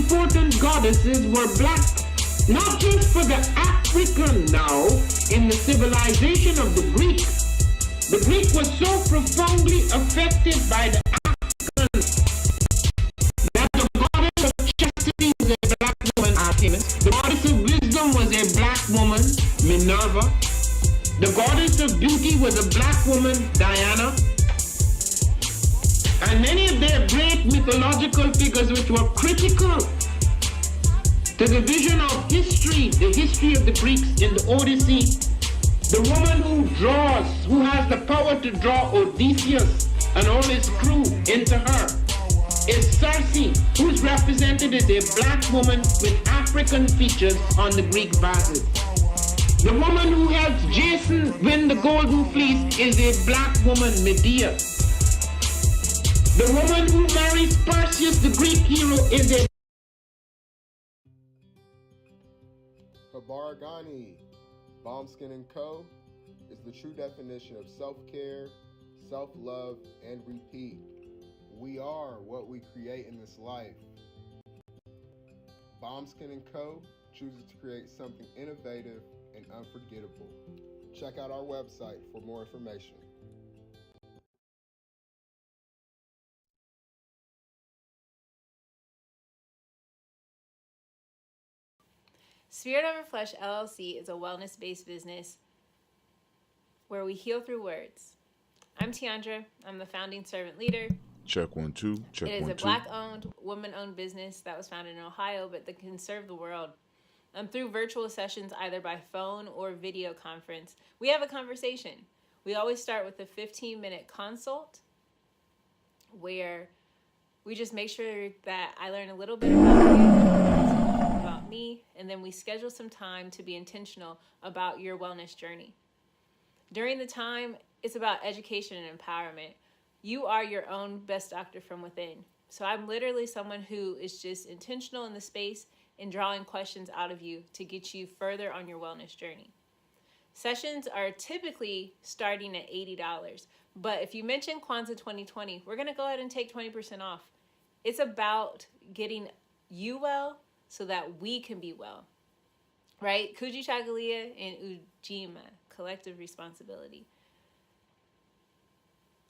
important goddesses were black, not just for the African now in the civilization of the Greek. The Greek was so profoundly affected by the Africans that the goddess of chastity was a black woman, Artemis. The goddess of wisdom was a black woman, Minerva. The goddess of beauty was a black woman, Diana. And many of their great mythological figures which were critical to the vision of history, the history of the Greeks in the Odyssey. The woman who draws, who has the power to draw Odysseus and all his crew into her, is Circe, who's represented as a black woman with African features on the Greek vases. The woman who helps Jason win the Golden Fleece is a black woman, Medea. The woman who marries Perseus, the Greek hero, is a Habargani, Bombskin & Co. is the true definition of self-care, self-love, and repeat. We are what we create in this life. Bombskin & Co. chooses to create something innovative and unforgettable. Check out our website for more information. Spirit Over Flesh LLC is a wellness-based business where we heal through words. I'm Tiandra. I'm the founding servant leader. Check 1 2. Check 1 2. It is a black-owned, woman-owned business that was founded in Ohio, but that can serve the world. Through virtual sessions, either by phone or video conference, we have a conversation. We always start with a 15-minute consult where we just make sure that I learn a little bit about me, and then we schedule some time to be intentional about your wellness journey. During the time, it's about education and empowerment. You are your own best doctor from within. So I'm literally someone who is just intentional in the space and drawing questions out of you to get you further on your wellness journey. Sessions are typically starting at $80, but if you mention Kwanzaa 2020, we're gonna go ahead and take 20% off. It's about getting you well so that we can be well, right? Kujichagulia and Ujamaa, collective responsibility.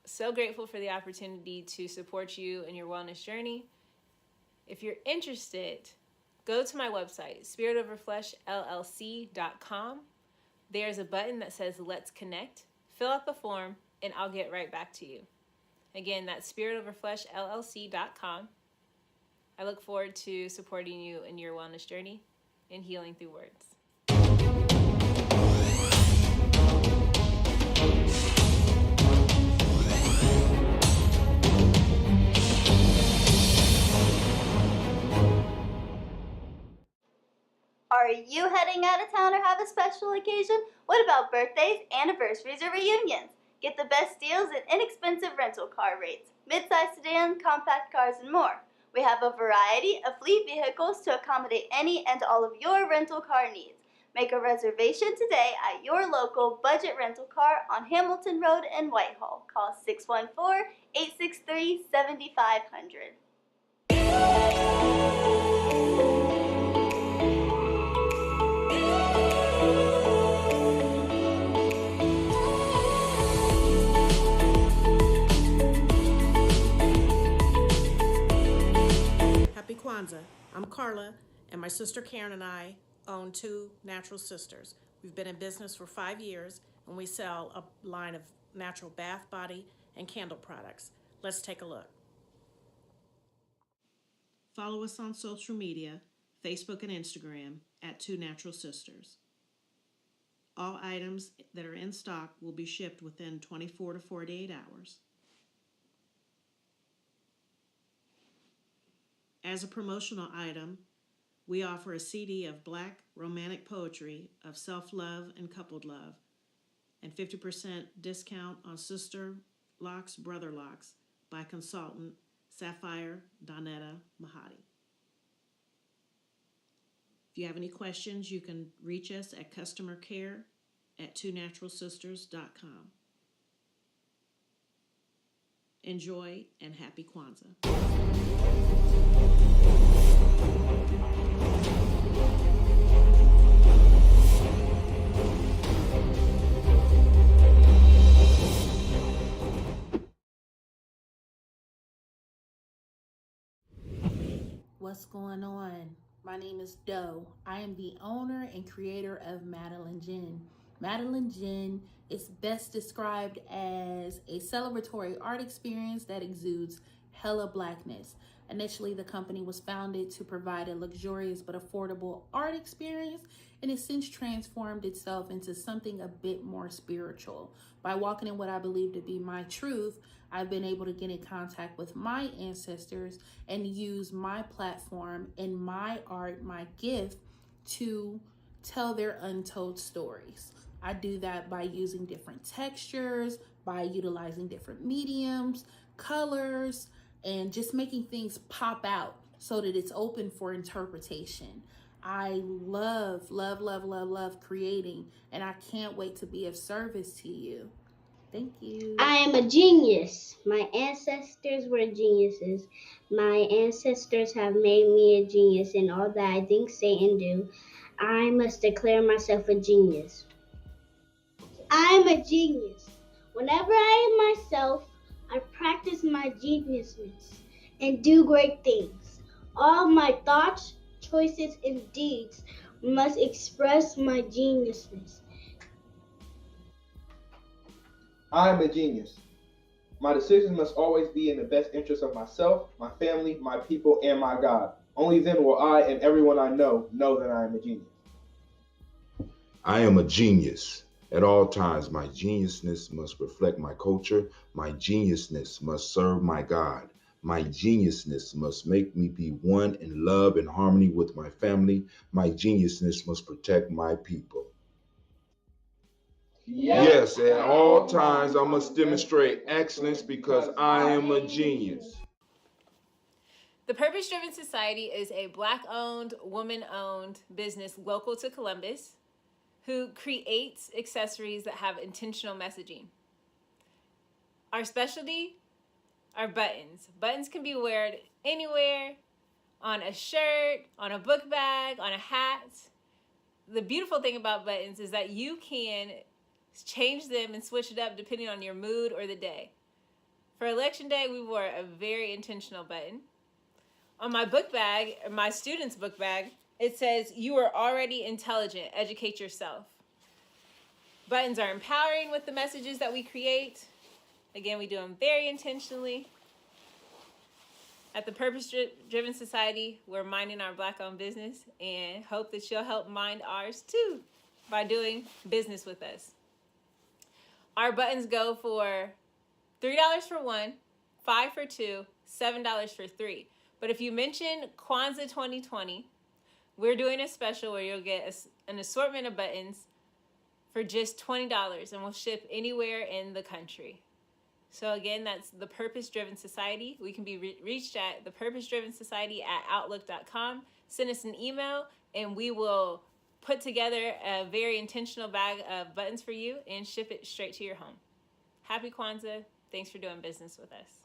So grateful for the opportunity to support you in your wellness journey. If you're interested, go to my website, spiritoverfleshllc.com. There's a button that says Let's Connect. Fill out the form and I'll get right back to you. Again, that's spiritoverfleshllc.com. I look forward to supporting you in your wellness journey and healing through words. Are you heading out of town or have a special occasion? What about birthdays, anniversaries, or reunions? Get the best deals and inexpensive rental car rates, mid-size sedan, compact cars, and more. We have a variety of fleet vehicles to accommodate any and all of your rental car needs. Make a reservation today at your local budget rental car on Hamilton Road in Whitehall. Call 614-863-7500. Happy Kwanzaa. I'm Carla, and my sister Karen and I own 2 Natural Sisters. We've been in business for 5 years, and we sell a line of natural bath, body, and candle products. Let's take a look. Follow us on social media, Facebook and Instagram, at 2 Natural Sisters. All items that are in stock will be shipped within 24 to 48 hours. As a promotional item, we offer a CD of Black romantic poetry of self-love and coupled love, and 50% discount on Sister Locks, Brother Locks by consultant Sapphire Donetta Mahadi. If you have any questions, you can reach us at customercare@twonaturalsisters.com. Enjoy and happy Kwanzaa. What's going on? My name is Doe. I am the owner and creator of Madeline Gin. Madeline Gin is best described as a celebratory art experience that exudes hella blackness. Initially, the company was founded to provide a luxurious but affordable art experience, and has since transformed itself into something a bit more spiritual. By walking in what I believe to be my truth, I've been able to get in contact with my ancestors and use my platform and my art, my gift, to tell their untold stories. I do that by using different textures, by utilizing different mediums, colors, and just making things pop out so that it's open for interpretation. I love creating, and I can't wait to be of service to you. Thank you. I am a genius. My ancestors were geniuses. My ancestors have made me a genius in all that I think, say, and do. I must declare myself a genius. I am a genius. Whenever I am myself, I practice my geniusness and do great things. All my thoughts, choices, and deeds must express my geniusness. I am a genius. My decisions must always be in the best interest of myself, my family, my people, and my God. Only then will I and everyone I know that I am a genius. I am a genius. At all times, my geniusness must reflect my culture. My geniusness must serve my God. My geniusness must make me be one in love and harmony with my family. My geniusness must protect my people. Yes, at all times I must demonstrate excellence because I am a genius. The Purpose Driven Society is a Black-owned, woman-owned business local to Columbus who creates accessories that have intentional messaging. Our specialty are buttons. Buttons can be worn anywhere, on a shirt, on a book bag, on a hat. The beautiful thing about buttons is that you can change them and switch it up depending on your mood or the day. For election day, we wore a very intentional button. On my book bag, my student's book bag, it says, "You are already intelligent, educate yourself." Buttons are empowering with the messages that we create. Again, we do them very intentionally. At the Purpose Driven Society, we're minding our Black-owned business and hope that you'll help mind ours too by doing business with us. Our buttons go for $3 for one, $5 for two, $7 for three. But if you mention Kwanzaa 2020, we're doing a special where you'll get an assortment of buttons for just $20, and we'll ship anywhere in the country. So again, that's the Purpose Driven Society. We can be reached at thepurposedrivensociety@outlook.com. Send us an email, and we will put together a very intentional bag of buttons for you and ship it straight to your home. Happy Kwanzaa. Thanks for doing business with us.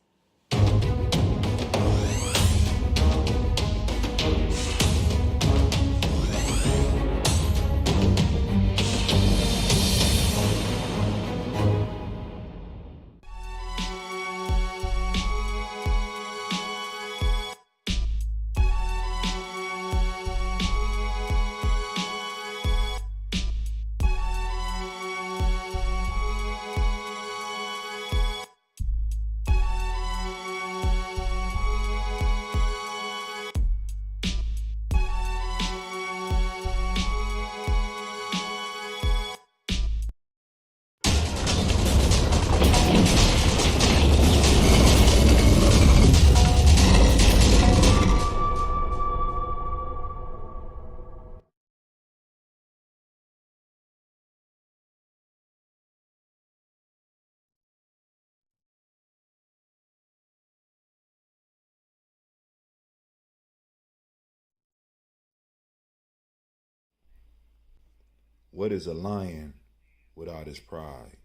What is a lion without his pride?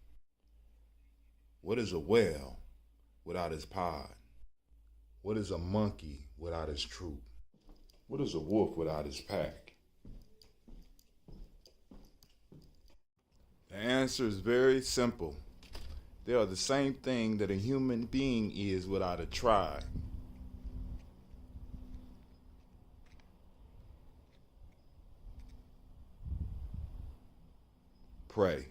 What is a whale without his pod? What is a monkey without his troop? What is a wolf without his pack? The answer is very simple. They are the same thing that a human being is without a tribe. pray.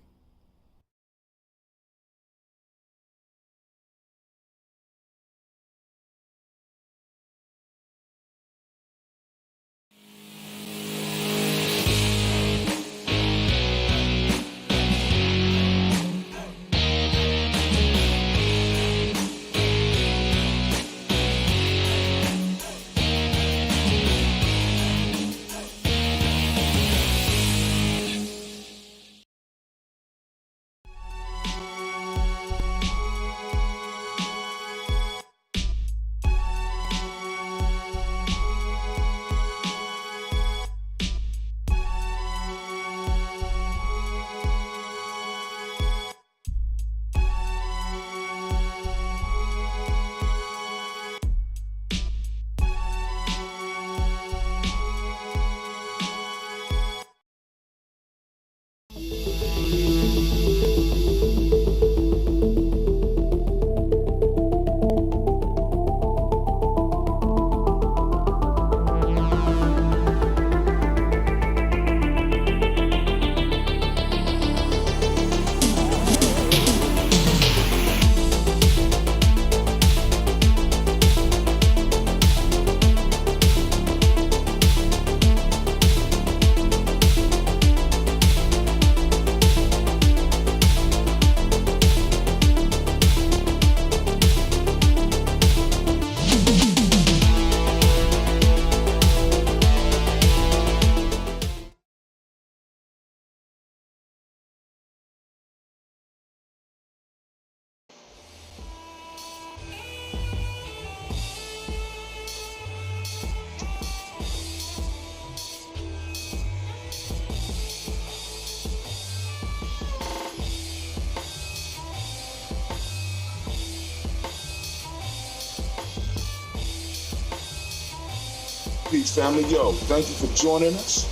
Peace, family. Yo, thank you for joining us.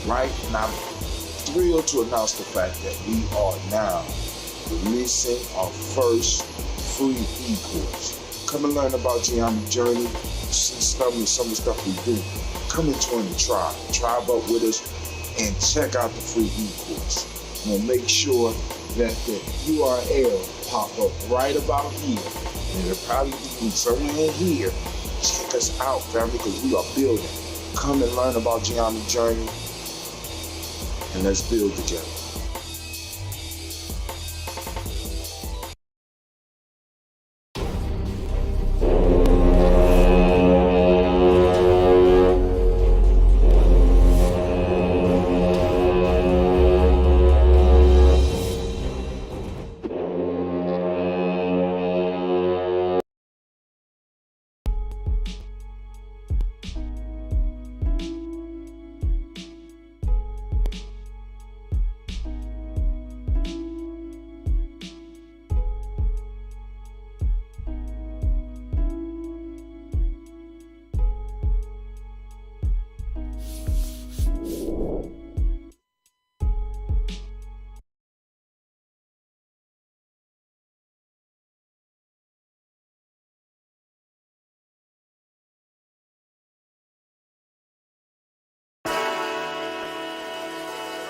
Right? And I'm thrilled to announce the fact that we are now releasing our first free e-course. Come and learn about Ujamaa journey, see some of the stuff we do. Come and join the tribe. Tribe up with us and check out the free e-course. We'll make sure that the URL pop up right about here. And it'll probably be somewhere in here. Check us out, family, because we are building. Come and learn about Ujamaa journey, and let's build together.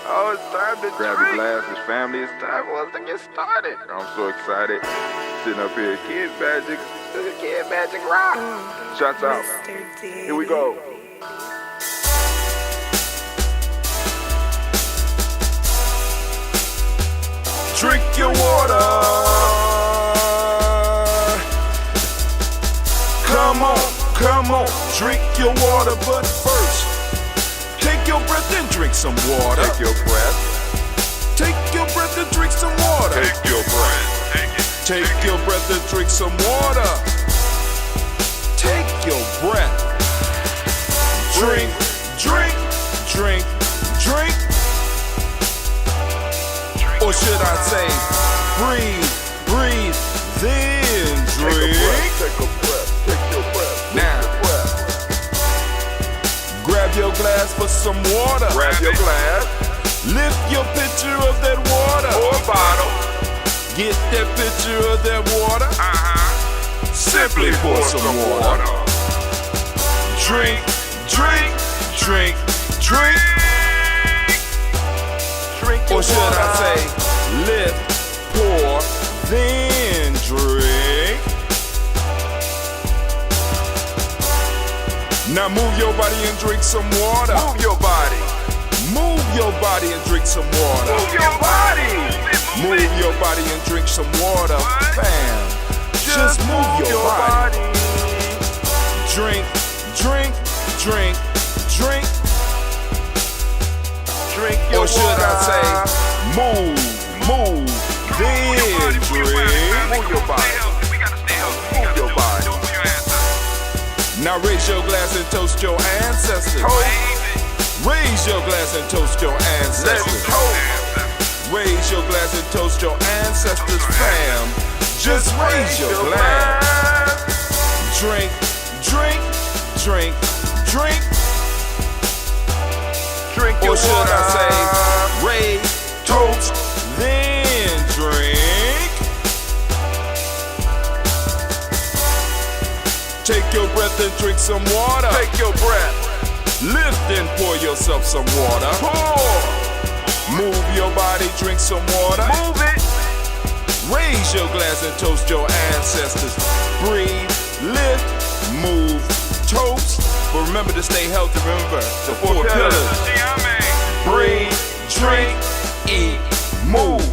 Oh, it's time to grab your glasses, family. It's time for us to get started. I'm so excited. Sitting up here, Kid Magic Rock. Shots out. Here we go. Drink your water. Come on, drink your water, but first, take your breath and drink some water. Take your breath. Take your breath and drink some water. Take your breath. Take your breath and drink some water. Take your breath. Drink, drink, drink, drink. Or should I say, breathe, breathe, then drink. Take a breath, take your breath. Now, grab your glass for some water. Grab your glass. Lift your pitcher of that water. Or a bottle. Get that pitcher of that water. Simply pour some water. Drink, drink, drink, drink. drink your water. Or should I say, lift, pour, then drink. Now move your body and drink some water. Move your body. Move your body and drink some water. Move your body. Move your body and drink some water. Fam, just move your body. Drink, drink, drink, drink. Drink your water. Or should I say, move, then drink. Move your body. Move your body. Now raise your glass and toast your ancestors. Raise your glass and toast your ancestors. Raise your glass and toast your ancestors, fam. Just raise your glass. Drink, drink, drink, drink. Drink your water. Or should I say, raise, toast, then drink. Take your breath and drink some water. Take your breath. Lift and pour yourself some water. Pour. Move your body, drink some water. Move it. Raise your glass and toast your ancestors. Breathe, lift, move, toast. But remember to stay healthy. Remember the four pillars. Breathe, drink, eat, move.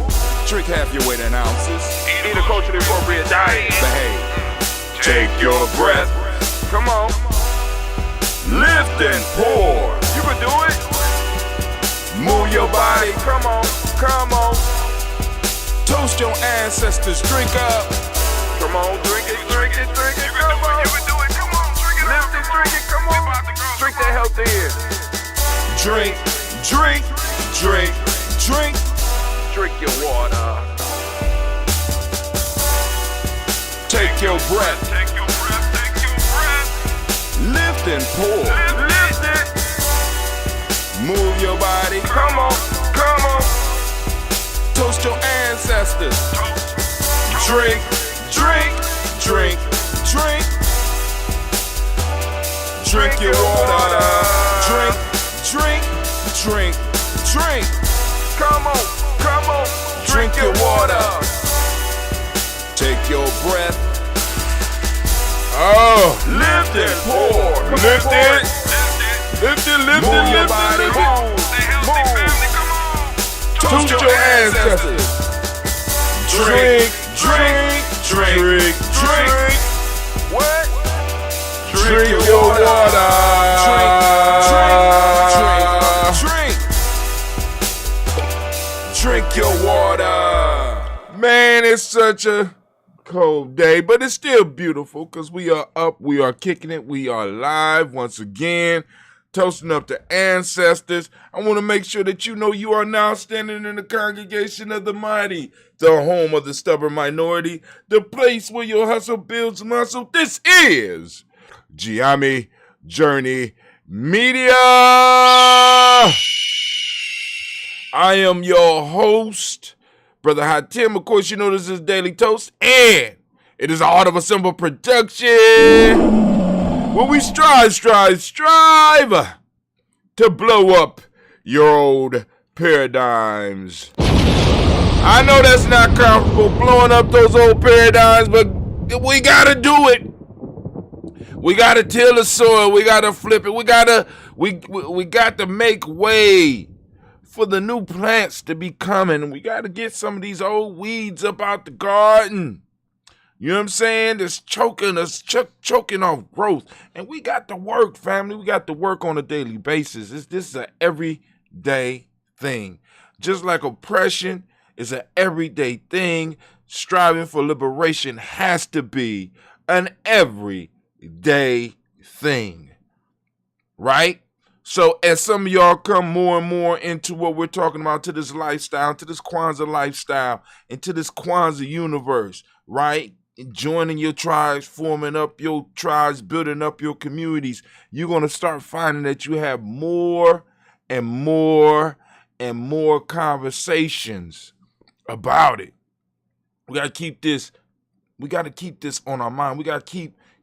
Drink half your weight in ounces. Eat a culturally appropriate diet. Behave. Take your breath. Come on. Lift and pour. You can do it. Move your body. Come on. Come on. Toast your ancestors. Drink up. Come on. Drink it. Drink it. Drink it. Come on. You can do it. Come on. Drink it. Lift and drink it. Come on. Drink that health in. Drink. Drink. Drink. Drink. Drink your water. Take your breath. Take your breath. Take your breath. Lift and pour. Lift it. Move your body. Come on. Come on. Toast your ancestors. Drink. Drink. Drink. Drink. Drink your water. Drink. Drink. Drink. Drink. Come on. Come on. Drink your water. Take your breath. Oh, lift and pour. Lift it. Lift it, lift it, lift it, lift it. Move. Toast your ancestors. Drink, drink, drink, drink. What? Drink your water. Drink, drink, drink, drink. Drink your water. Man, it's such a cold day, but it's still beautiful because we are up, we are kicking it, we are live once again, toasting up the ancestors. I want to make sure that you know you are now standing in the congregation of the mighty, the home of the stubborn minority, the place where your hustle builds muscle. This is Ujamaa Journey Media. I am your host, Brother Hatim. Of course, you know this is Daily Toast, and it is a Art of a Simple production where we strive to blow up your old paradigms. I know that's not comfortable, blowing up those old paradigms, but we gotta do it. We gotta till the soil. We gotta flip it. We got to make way for the new plants to be coming. We got to get some of these old weeds up out the garden. You know what I'm saying? That's choking us, choking off growth. And we got to work, family. We got to work on a daily basis. This is an everyday thing. Just like oppression is an everyday thing, striving for liberation has to be an everyday thing. Right? So as some of y'all come more and more into what we're talking about, to this lifestyle, to this Kwanzaa lifestyle, into this Kwanzaa universe, right? Joining your tribes, forming up your tribes, building up your communities, you're going to start finding that you have more and more and more conversations about it. We got to keep this on our mind. We got to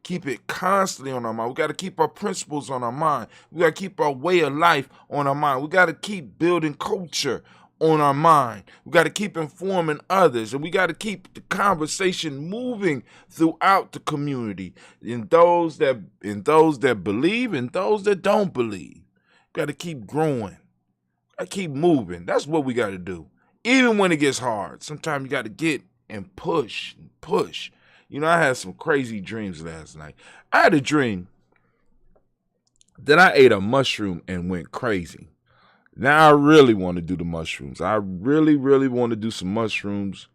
keep it constantly on our mind. We got to keep our principles on our mind. We got to keep our way of life on our mind. We got to keep building culture on our mind. We got to keep informing others, and we got to keep the conversation moving throughout the community. In those that believe and those that don't believe. Got to keep growing. Got to keep moving. That's what we got to do. Even when it gets hard, sometimes you got to get and push and push. You know, I had some crazy dreams last night. I had a dream that I ate a mushroom and went crazy. Now I really want to do the mushrooms. I really, really want to do some mushrooms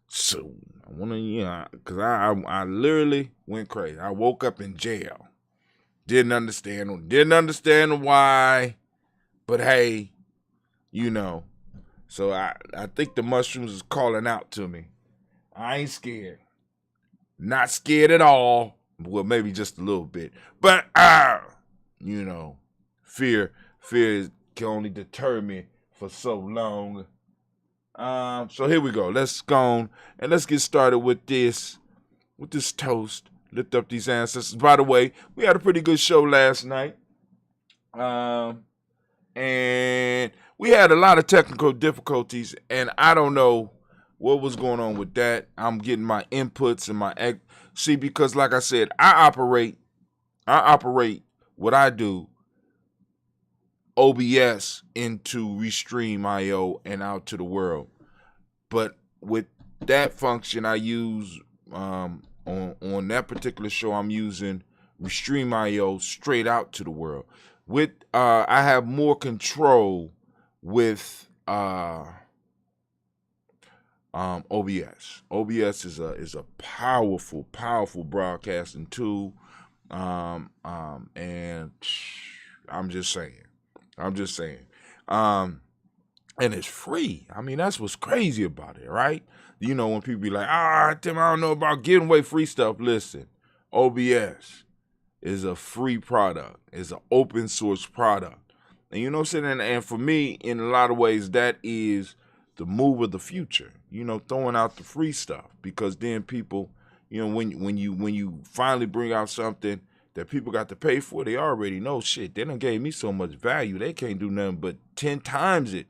soon. I want to, because I literally went crazy. I woke up in jail. Didn't understand why, but hey, So I think the mushrooms is calling out to me. I ain't scared. Not scared at all. Well, maybe just a little bit. But, fear can only deter me for so long. So here we go. Let's go on and let's get started with this toast. Lift up these ancestors. By the way, we had a pretty good show last night. And we had a lot of technical difficulties, and I don't know what was going on with that. I'm getting my inputs and because like I said, I operate what I do, OBS into Restream.io and out to the world. But with that function I use on that particular show, I'm using Restream.io straight out to the world. With I have more control with OBS. OBS is a powerful broadcasting tool. And I'm just saying. And it's free. I mean, that's what's crazy about it, right? When people be like, Tim, I don't know about giving away free stuff. Listen, OBS is a free product. It's an open source product. And you know what I'm saying? And for me, in a lot of ways, that is the move of the future. Throwing out the free stuff. Because then people, when you finally bring out something that people got to pay for, they already know, shit, they done gave me so much value. They can't do nothing but 10 times it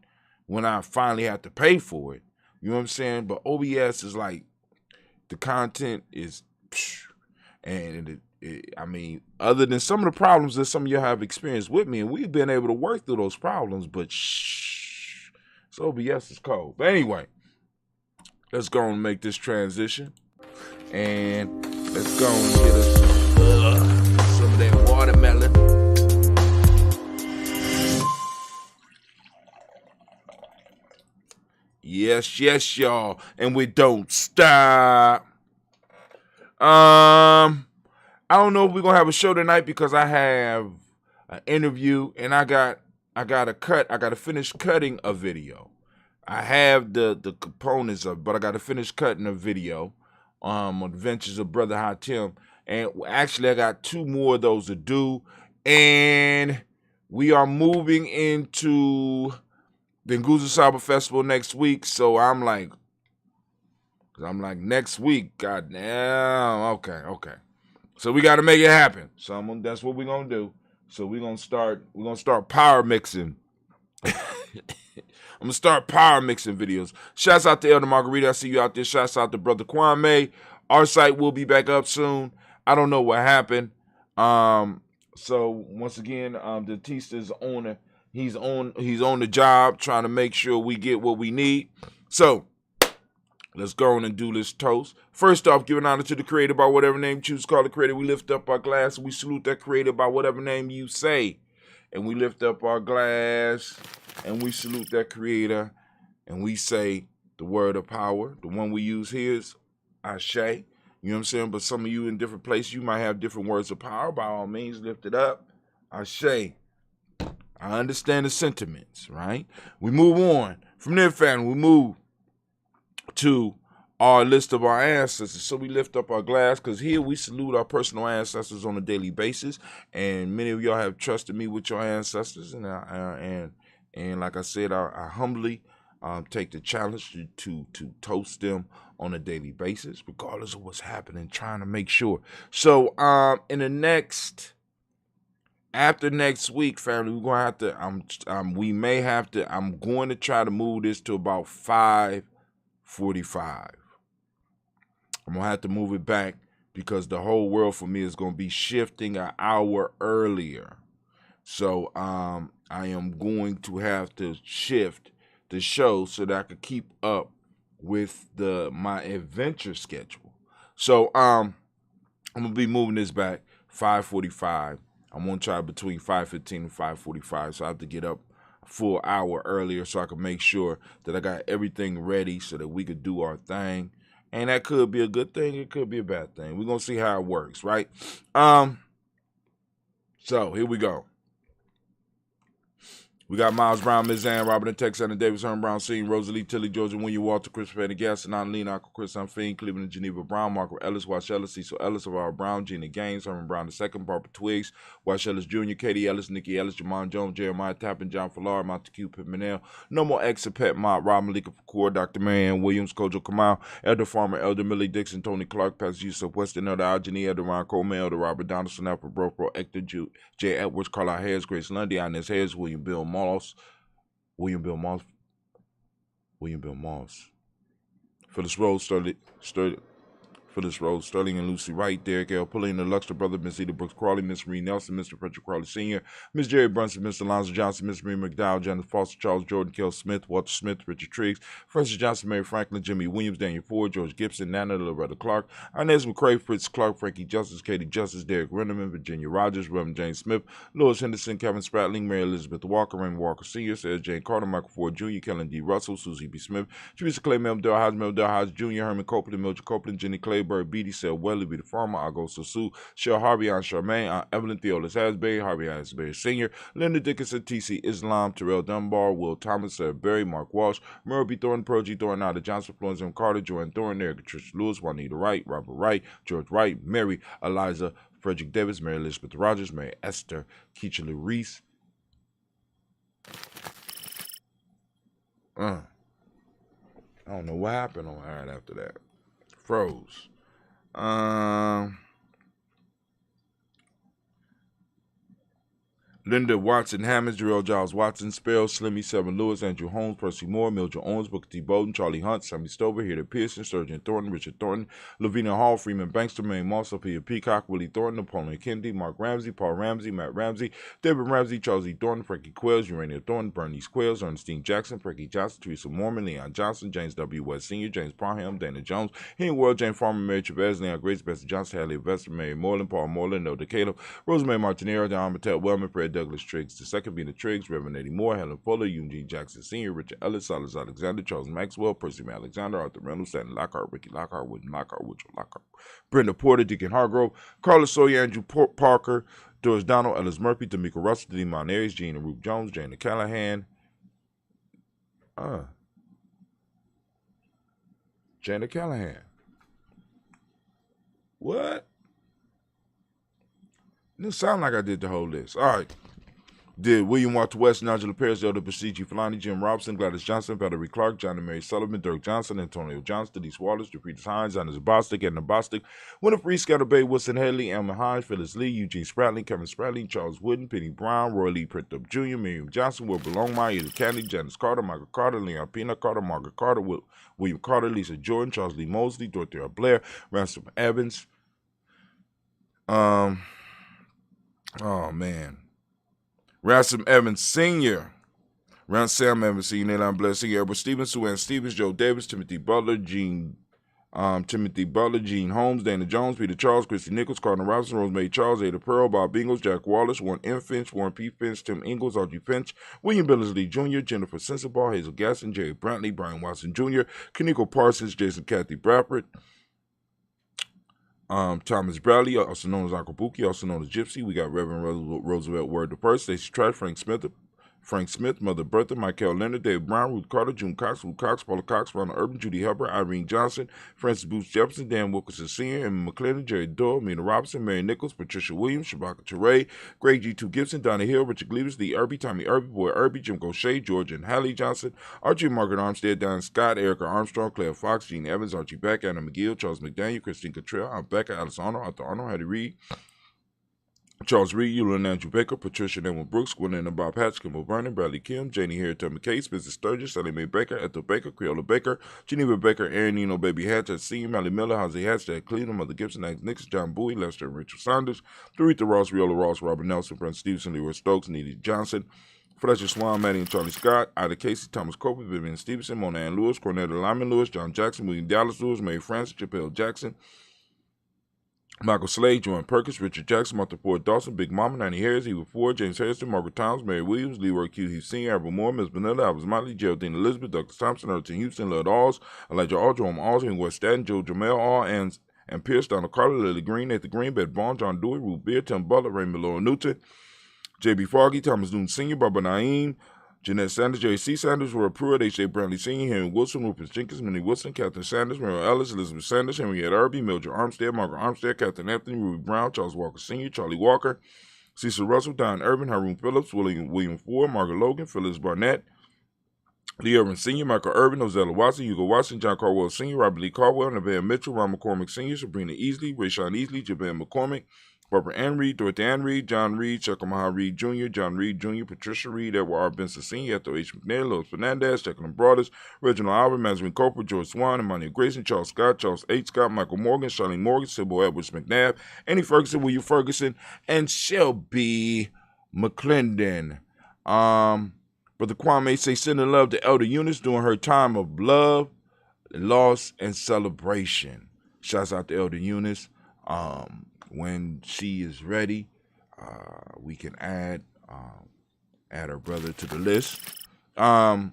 when I finally have to pay for it. You know what I'm saying? But OBS is like, the content is, and I mean, other than some of the problems that some of you have experienced with me, and we've been able to work through those problems, but so OBS is cold. But anyway, let's go and make this transition, and let's go and get us some of that watermelon. Yes, y'all, and we don't stop. I don't know if we're gonna have a show tonight because I have an interview and I gotta finish cutting a video. I have the components of, but I gotta finish cutting a video on Adventures of Brother Hatim. And actually I got 2 more of those to do. And we are moving into the Nguzo Saba Festival next week. So I'm like next week, goddamn, okay. So we got to make it happen. So that's what we're gonna do. So we're gonna start power mixing. I'm gonna start power mixing videos. Shouts out to Elder Margarita. I see you out there. Shouts out to Brother Kwame. Our site will be back up soon. I don't know what happened. So once again, the Tista's owner. He's on the job trying to make sure we get what we need. So let's go on and do this toast. First off, giving honor to the Creator by whatever name you choose to call the Creator. We lift up our glass and we salute that Creator by whatever name you say. And we lift up our glass and we salute that Creator and we say the word of power. The one we use here is Ashe. You know what I'm saying? But some of you in different places, you might have different words of power. By all means, lift it up. Ashe. I understand the sentiments, right? We move on. From there, family, we move to our list of our ancestors. So we lift up our glass because here we salute our personal ancestors on a daily basis. And many of y'all have trusted me with your ancestors. And like I said, I humbly take the challenge to toast them on a daily basis, regardless of what's happening, trying to make sure. So in the next After next week, family, we're gonna have to. We may have to. I'm going to try to move this to about 5:45. I'm gonna have to move it back because the whole world for me is gonna be shifting an hour earlier. So I am going to have to shift the show so that I could keep up with my adventure schedule. So I'm gonna be moving this back 5:45. I'm gonna try between 5:15 and 5:45. So I have to get up a full hour earlier so I can make sure that I got everything ready so that we could do our thing. And that could be a good thing, it could be a bad thing. We're gonna see how it works, right? So here we go. We got Miles Brown, Ms. Ann, Robert and Tex, Anna Davis, Herman Brown, Scene, Rosalie, Tilly, Georgia, William Walter, Chris Petty, Gaston, Lean, Uncle Chris, Fiend, Cleveland, and Geneva Brown, Margaret Ellis, Wash Ellis, Cecil Ellis, Aurora Brown, Gina Gaines, Herman Brown II, Barbara Twiggs, Wash Ellis Jr., Katie Ellis, Nikki Ellis, Jamon Jones, Jeremiah Tappan, John Fallar, Montague Pittmanell, No More Exit Pet Mott, Rob Malika Fakour, Dr. Marianne Williams, Kojo Kamal, Elder Farmer, Elder Millie Dixon, Tony Clark, Pastor Yusuf Weston, Elder Algeny, Elder Ron Coleman, Elder Robert Donaldson, Alfred Brofro, Hector J. Edwards, Carlisle Harris, Grace Lundy, Inez Harris, William Bill Moss, Phyllis Rose, Phyllis Rose, Sterling and Lucy Wright, Derek L. Pulley and the Luxor brother, Miss Eda Brooks Crawley, Miss Marie Nelson, Mr. Frederick Crawley Sr., Miss Jerry Brunson, Mr. Alonzo Johnson, Miss Marie McDowell, Janet Foster, Charles Jordan, Kel Smith, Walter Smith, Richard Triggs, Francis Johnson, Mary Franklin, Jimmy Williams, Daniel Ford, George Gibson, Nana Loretta Clark, Inez McCrae, Fritz Clark, Frankie Justice, Katie Justice, Derek Rennerman, Virginia Rogers, Reverend James Smith, Louis Henderson, Kevin Spratling, Mary Elizabeth Walker, Raymond Walker Sr., Sarah Jane Carter, Michael Ford Jr., Kellen D. Russell, Susie B. Smith, Teresa Clay, Mel Hodge Jr., Herman Copeland, Mildred Copeland, Jenny Clayburg, Beatty, Sel Welly, B. the Farmer, Augusto Sue, Shell Harvey, Aunt Charmaine, Aunt Evelyn Theolis Asbury, Harvey Asbury Sr., Linda Dickinson, T.C. Islam, Terrell Dunbar, Will Thomas, Sarah Berry, Mark Walsh, Merle B. Thornton, Pearl G. Thornton, Ada Johnson, Florence M. Carter, Joanne Thornton, Erica Trish Lewis, Juanita Wright, Robert Wright, George Wright, Mary, Eliza, Frederick Davis, Mary Elizabeth Rogers, Mary Esther, Keisha Reese. I don't know what happened on right after that. Froze. Linda Watson, Hammonds, Jarrell Giles Watson, Sparrow, Slimmy, Seven Lewis, Andrew Holmes, Percy Moore, Mildred Owens, Booker T. Bowden, Charlie Hunt, Sammy Stover, Heather Pearson, Sturgeon Thornton, Richard Thornton, Lavina Hall, Freeman Bankster, May Moss, Sophia Peacock, Willie Thornton, Napoleon Kennedy, Mark Ramsey, Paul Ramsey, Matt Ramsey, David Ramsey, Charles E. Thornton, Frankie Quails, Urania Thornton, Bernice Quails, Ernestine Jackson, Frankie Johnson, Teresa Mormon, Leon Johnson, James W. West Sr., James Parham, Dana Jones, Henry World, Jane Farmer, Mary Chavez, Leon Grace, Bessie Johnson, Hallie Vester, Mary Moreland, Paul Moreland, Nelda Caleb, Rosemary Martinero, Don Mattel Wellman, Fred Douglas Triggs, the second being the Triggs, Reverend Eddie Moore, Helen Fuller, Eugene Jackson Sr., Richard Ellis, Silas Alexander, Charles Maxwell, Percy May Alexander, Arthur Reynolds, Stanley Lockhart, Ricky Lockhart, William Lockhart, Woodrow Lockhart, Brenda Porter, Deacon Hargrove, Carlos Sawyer, Andrew Parker, Doris Donald, Ellis Murphy, D'Amico Russell, Demon Aries, Gene and Ruth Jones, Jana Callahan, Jana Callahan. What? It sound like I did the whole list. All right. Did William Walter West, Nigel Paris, Elder Basiji Fulani, Jim Robson, Gladys Johnson, Valerie Clark, John and Mary Sullivan, Dirk Johnson, Antonio Johnston, Denise Wallace, Jafritas Hines, Anna Bostic, Edna Bostic, Winifred Scatterbay, Bay, Wilson Haley, Elmer Hines, Phyllis Lee, Eugene Spratling, Kevin Spratling, Charles Wooden, Penny Brown, Roy Lee Printup Jr., Miriam Johnson, Wilbur Longmire, Edith Candy, Janice Carter, Michael Carter, Leon Pina Carter, Margaret Carter, William Carter, Lisa Jordan, Charles Lee Mosley, Dorothea Blair, Ransom Evans. Oh man. Ransom Evans Sr., Ransom Evans Sr., Nayland Blair Sr., Edward Stevens, Sue Ann Stevens, Joe Davis, Timothy Butler, Gene Holmes, Dana Jones, Peter Charles, Christy Nichols, Cardinal Robinson, Rosemary Charles, Ada Pearl, Bob Ingles, Jack Wallace, Warren M. Finch, Warren P. Finch, Tim Ingles, Audrey Finch, William Billingsley Jr., Jennifer Sensabaugh, Hazel Gasson, Jerry Brantley, Brian Watson Jr., Kaniko Parsons, Jason Kathy Bradford, Thomas Bradley, also known as Uncle Buki, also known as Gypsy. We got Reverend Roosevelt Word the First, Stacey Trash, Frank Smith, Mother Bertha, Michael Leonard, Dave Brown, Ruth Carter, June Cox, Ruth Cox, Paula Cox, Ronald Urban, Judy Helper, Irene Johnson, Francis Booth Jefferson, Dan Wilkerson Sr., Emma McClendon, Jerry Doyle, Mina Robinson, Mary Nichols, Patricia Williams, Shabaka Teray, Greg G2 Gibson, Donna Hill, Richard Gleavers, Lee Irby, Tommy Irby, Boy Irby, Jim Gaucher, George and Hallie Johnson, Archie and Margaret Armstead, Don Scott, Erica Armstrong, Claire Fox, Gene Evans, Archie Beck, Anna McGill, Charles McDaniel, Christine Cottrell, Aunt Becca, Alice Arnold, Arthur Arnold, Hattie Reed, Charles Reed, Eulin Andrew Baker, Patricia Emma Brooks, Gwendolyn and Bob Hatch, Kimball Vernon, Bradley Kim, Janie Harriet McKay, Spencer Sturgis, Sally Mae Baker, Ethel Baker, Creola Baker, Geneva Baker, Aaron Nino, Baby Hatch, Senior, Mally Miller, Jose Hatch, Jack Cleveland, Mother Gibson, Alex Nixon, John Bowie, Lester and Rachel Saunders, Doretha Ross, Riola Ross, Robert Nelson, Brent Stevenson, Leroy Stokes, Needy Johnson, Fletcher Swan, Maddie and Charlie Scott, Ida Casey, Thomas Cope, Vivian Stevenson, Mona Ann Lewis, Cornetta Lyman Lewis, John Jackson, William Dallas Lewis, Mary Francis, Chappelle Jackson, Michael Slade, Joanne Perkins, Richard Jackson, Martha Ford Dawson, Big Mama, Nanny Harris, Eva Ford, James Harrison, Margaret Towns, Mary Williams, Leroy Q. Heath Sr., Albert Moore, Ms. Vanilla, Alvis Motley, Geraldine Elizabeth, Dr. Thompson, Elton Houston, Lud Alls, Elijah All, Jerome Alls, West Staten, Joe Jamel All, and Pierce, Donald Carter, Lily Green, Nathan Green, Beth Vaughn, John Dewey, Ruth Beard, Tim Butler, Raymond Laura Newton, J.B. Foggy, Thomas Newton Sr., Barbara Naeem, Jeanette Sanders, Jerry C. Sanders, Roy Pruitt, H.J. Brantley Sr., Henry Wilson, Rufus Jenkins, Minnie Wilson, Catherine Sanders, Muriel Ellis, Elizabeth Sanders, Henriette Irby, Mildred Armstead, Margaret Armstead, Catherine Anthony, Ruby Brown, Charles Walker Sr., Charlie Walker, Cecil Russell, Don Irvin, Haroon Phillips, William Ford, Margaret Logan, Phyllis Barnett, Lee Irvin Sr., Michael Irvin, Ozella Watson, Hugo Watson, John Caldwell Sr., Robert Lee Caldwell, Nevaeh Mitchell, Ron McCormick Sr., Sabrina Easley, Rayshawn Easley, Javan McCormick, Barbara Ann Reed, Dorothy Ann Reed, John Reed, Chekamaha Reed Jr., John Reed Jr., Patricia Reed, Edward R. Benson Sr., Ethel H. McNair, Louis Fernandez, Jacqueline Broaders, Reginald Albert, Mazarin Cooper, George Swan, Emmanuel Grayson, Charles Scott, Charles H. Scott, Michael Morgan, Charlene Morgan, Sybil Edwards McNabb, Annie Ferguson, William Ferguson, and Shelby McClendon. Brother Kwame say sending love to Elder Eunice during her time of love, loss, and celebration. Shouts out to Elder Eunice. When she is ready, we can add her brother to the list. But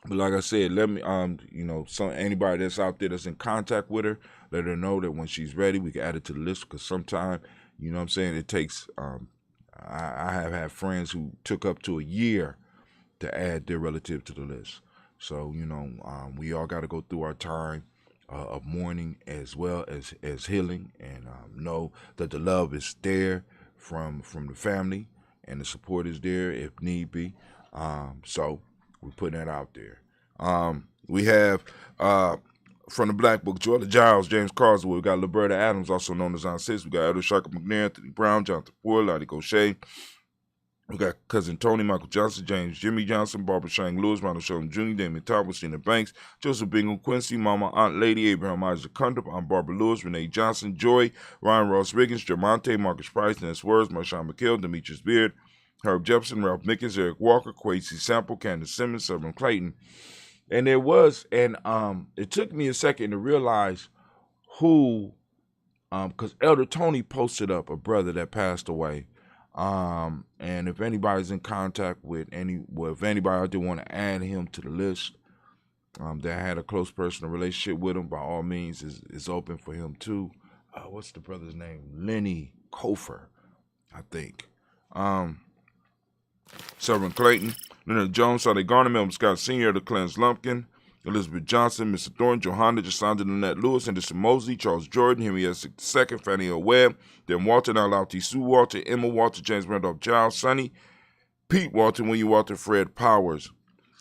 like I said, let me anybody that's out there that's in contact with her, let her know that when she's ready, we can add it to the list. Because sometimes, you know what I'm saying, it takes. I have had friends who took up to a year to add their relative to the list. So we all got to go through our time of mourning as well as healing, and know that the love is there from the family, and the support is there if need be. So we're putting that out there. We have from the Black Book, Jordan Giles, James Carswell. We got Liberta Adams, also known as Aunt Sis. We got Edward Shaka McNair, Anthony Brown, Jonathan Ford, Lottie Gaucher. We got Cousin Tony, Michael Johnson, James Jimmy Johnson, Barbara Shang Lewis, Ronald Sheldon Jr., Damon Thomas, Cena Banks, Joseph Bingham, Quincy, Mama, Aunt Lady, Abraham Isaac Cundiff, Aunt Barbara Lewis, Renee Johnson, Joy, Ryan Ross Riggins, Jamonte, Marcus Price, Ness Words, Marshawn McKill, Demetrius Beard, Herb Jefferson, Ralph Mickens, Eric Walker, Quasi Sample, Candace Simmons, Severn Clayton. And there was, and it took me a second to realize who, because Elder Tony posted up a brother that passed away. And if anybody's in contact with if anybody out there want to add him to the list, that had a close personal relationship with him, by all means, is open for him too. What's the brother's name? Lenny Kofer, I think. Severn Clayton, Leonard Jones, Sonny Garner, Melvin Scott Sr., the Clarence Lumpkin, Elizabeth Johnson, Mr. Thornton, Johanna, Jasandra Lynette Lewis, Henderson Mosley, Charles Jordan, Henry S. II, Fannie L. Webb, then Walter, now Lauti Sue Walter, Emma Walter, James Randolph Giles, Sonny, Pete Walter, William Walter, Fred Powers.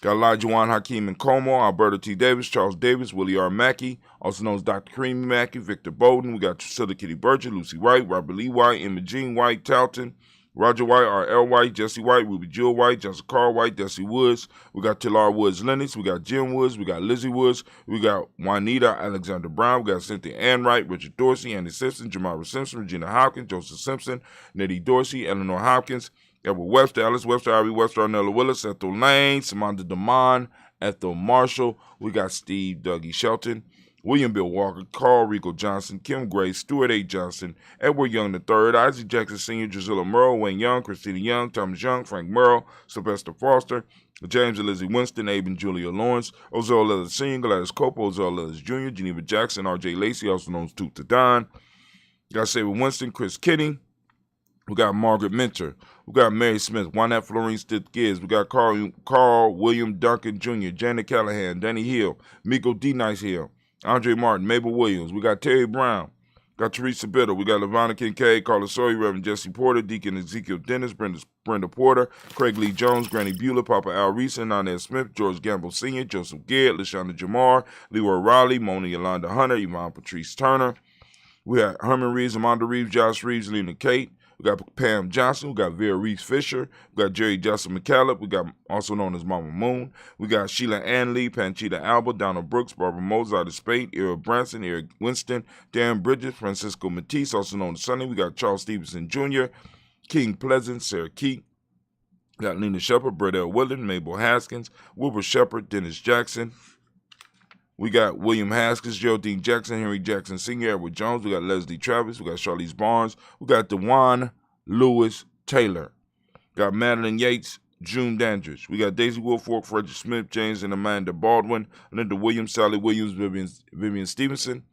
Got Elijah Juan Hakeem and Como, Alberta T. Davis, Charles Davis, Willie R. Mackey, also known as Dr. Creamy Mackey, Victor Bowden. We got Priscilla Kitty Burgess, Lucy White, Robert Lee White, Emma Jean White, Talton, Roger White, R.L. White, Jesse White, Ruby Jill White, Johnson Carl White, Desi Woods. We got Tilar Woods Lennox. We got Jim Woods. We got Lizzie Woods. We got Juanita Alexander Brown. We got Cynthia Ann Wright, Richard Dorsey, Andy Simpson, Jamara Simpson, Regina Hopkins, Joseph Simpson, Nettie Dorsey, Eleanor Hopkins, Edward Webster, Alice Webster, Ivy Webster, Arnella Willis, Ethel Lane, Samantha DeMond, Ethel Marshall. We got Steve Dougie Shelton, William Bill Walker, Carl Rico Johnson, Kim Gray, Stuart A. Johnson, Edward Young III, Isaac Jackson Sr., Drusilla Merle, Wayne Young, Christina Young, Thomas Young, Frank Merle, Sylvester Foster, James and Lizzie Winston, Abe and Julia Lawrence, Ozell Leathers Sr., Gladys Cope, Ozell Leathers Jr., Geneva Jackson, R.J. Lacey, also known as Toot to Don. We got Saber Winston, Chris Kinney. We got Margaret Minter. We got Mary Smith, Juanette Florine Stith Gibbs. We got Carl William Duncan Jr., Janet Callahan, Danny Hill, Miko D. Nice Hill, Andre Martin, Mabel Williams. We got Terry Brown. Got Teresa Bitter. We got Lavonna Kincaid, Carla Sawyer, Reverend Jesse Porter, Deacon Ezekiel Dennis, Brenda Porter, Craig Lee Jones, Granny Beulah, Papa Al Reese, Inez Smith, George Gamble Sr., Joseph Garrett, LaShonda Jamar, Leroy Riley, Mona Yolanda Hunter, Yvonne Patrice Turner. We got Herman Reeves, Amanda Reeves, Josh Reeves, Lena Kate, We got Pam Johnson. We got Vera Reese Fisher. We got Jerry Justin McCallum. We got also known as Mama Moon. We got Sheila Ann Lee, Panchita Alba, Donald Brooks, Barbara Mozart of Spade, Eric Branson, Eric Winston, Darren Bridges, Francisco Matisse, also known as Sonny. We got Charles Stevenson Jr., King Pleasant, Sarah Key. We got Lena Shepard, Brett L. Willard, Mabel Haskins, Wilbur Shepard, Dennis Jackson. We got William Haskins, Geraldine Jackson, Henry Jackson Sr., Edward Jones. We got Leslie Travis. We got Charlize Barnes. We got DeJuan Lewis Taylor. Got Madeline Yates, June Dandridge. We got Daisy Woolfolk, Frederick Smith, James and Amanda Baldwin, Linda Williams, Sally Williams, Vivian Stevenson,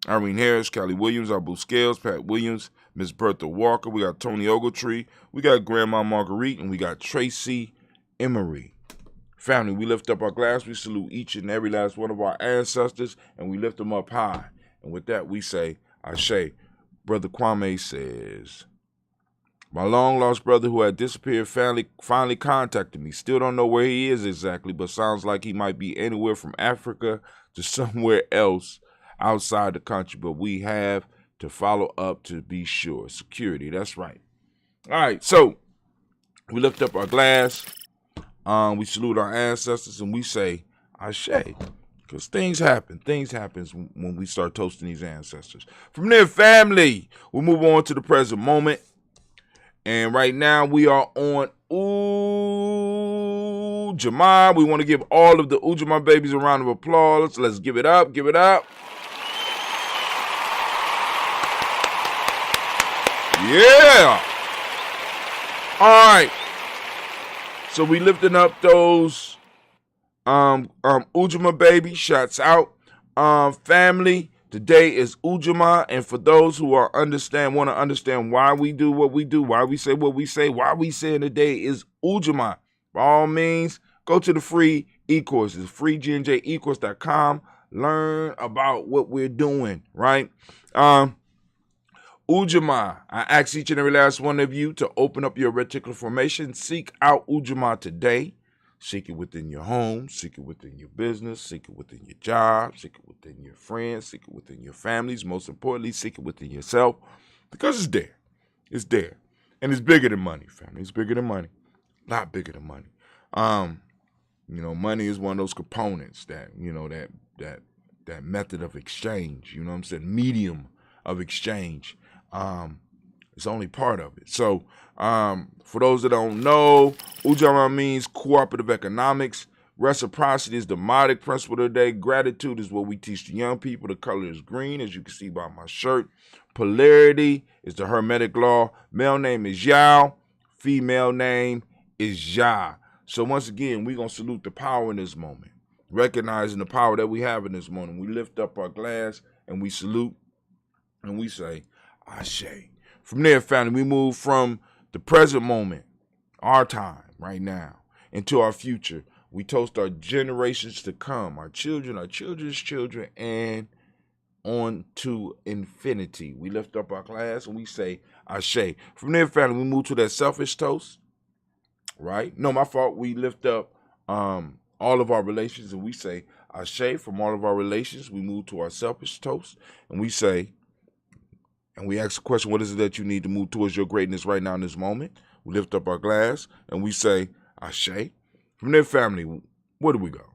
Irene Harris, Callie Williams, Abu Scales, Pat Williams, Miss Bertha Walker. We got Tony Ogletree. We got Grandma Marguerite, and we got Tracy Emery. Family, we lift up our glass. We salute each and every last one of our ancestors, and we lift them up high. And with that, we say, Ashe. Brother Kwame says, my long-lost brother who had disappeared finally contacted me. Still don't know where he is exactly, but sounds like he might be anywhere from Africa to somewhere else outside the country. But we have to follow up to be sure. Security, that's right. All right, so we lift up our glass. We salute our ancestors, and we say, Ashe. Because things happen. Things happen when we start toasting these ancestors. From there, family, we'll move on to the present moment. And right now, we are on Ujamaa. We want to give all of the Ujamaa babies a round of applause. Let's give it up. Give it up. Yeah. All right. So we lifting up those Ujamaa baby. Shots out. Family, today is Ujamaa, and for those who want to understand why we do what we do, why we say what we say, why we say today is Ujamaa. By all means, go to the free e-courses, freegnjecourse.com. Learn about what we're doing, right? Ujamaa, I ask each and every last one of you to open up your reticular formation. Seek out Ujamaa today. Seek it within your home. Seek it within your business. Seek it within your job. Seek it within your friends. Seek it within your families. Most importantly, seek it within yourself because it's there. It's there. And it's bigger than money, family. It's bigger than money. A lot bigger than money. Money is one of those components that method of exchange, you know what I'm saying? Medium of exchange. It's only part of it. So, for those that don't know, Ujamaa means cooperative economics. Reciprocity is the modic principle of the day. Gratitude is what we teach the young people. The color is green, as you can see by my shirt. Polarity is the Hermetic law. Male name is Yao. Female name is Ya. So once again, we're going to salute the power in this moment. Recognizing the power that we have in this moment. We lift up our glass and we salute and we say, Ashe. From there, family, we move from the present moment, our time, right now, into our future. We toast our generations to come, our children, our children's children, and on to infinity. We lift up our glass and we say, Ashe. From there, family, we move to that selfish toast, right? No, my fault. We lift up all of our relations and we say, Ashe. From all of our relations, we move to our selfish toast and we say, and we ask the question, what is it that you need to move towards your greatness right now in this moment? We lift up our glass and we say, Ashe. From there, family, where do we go?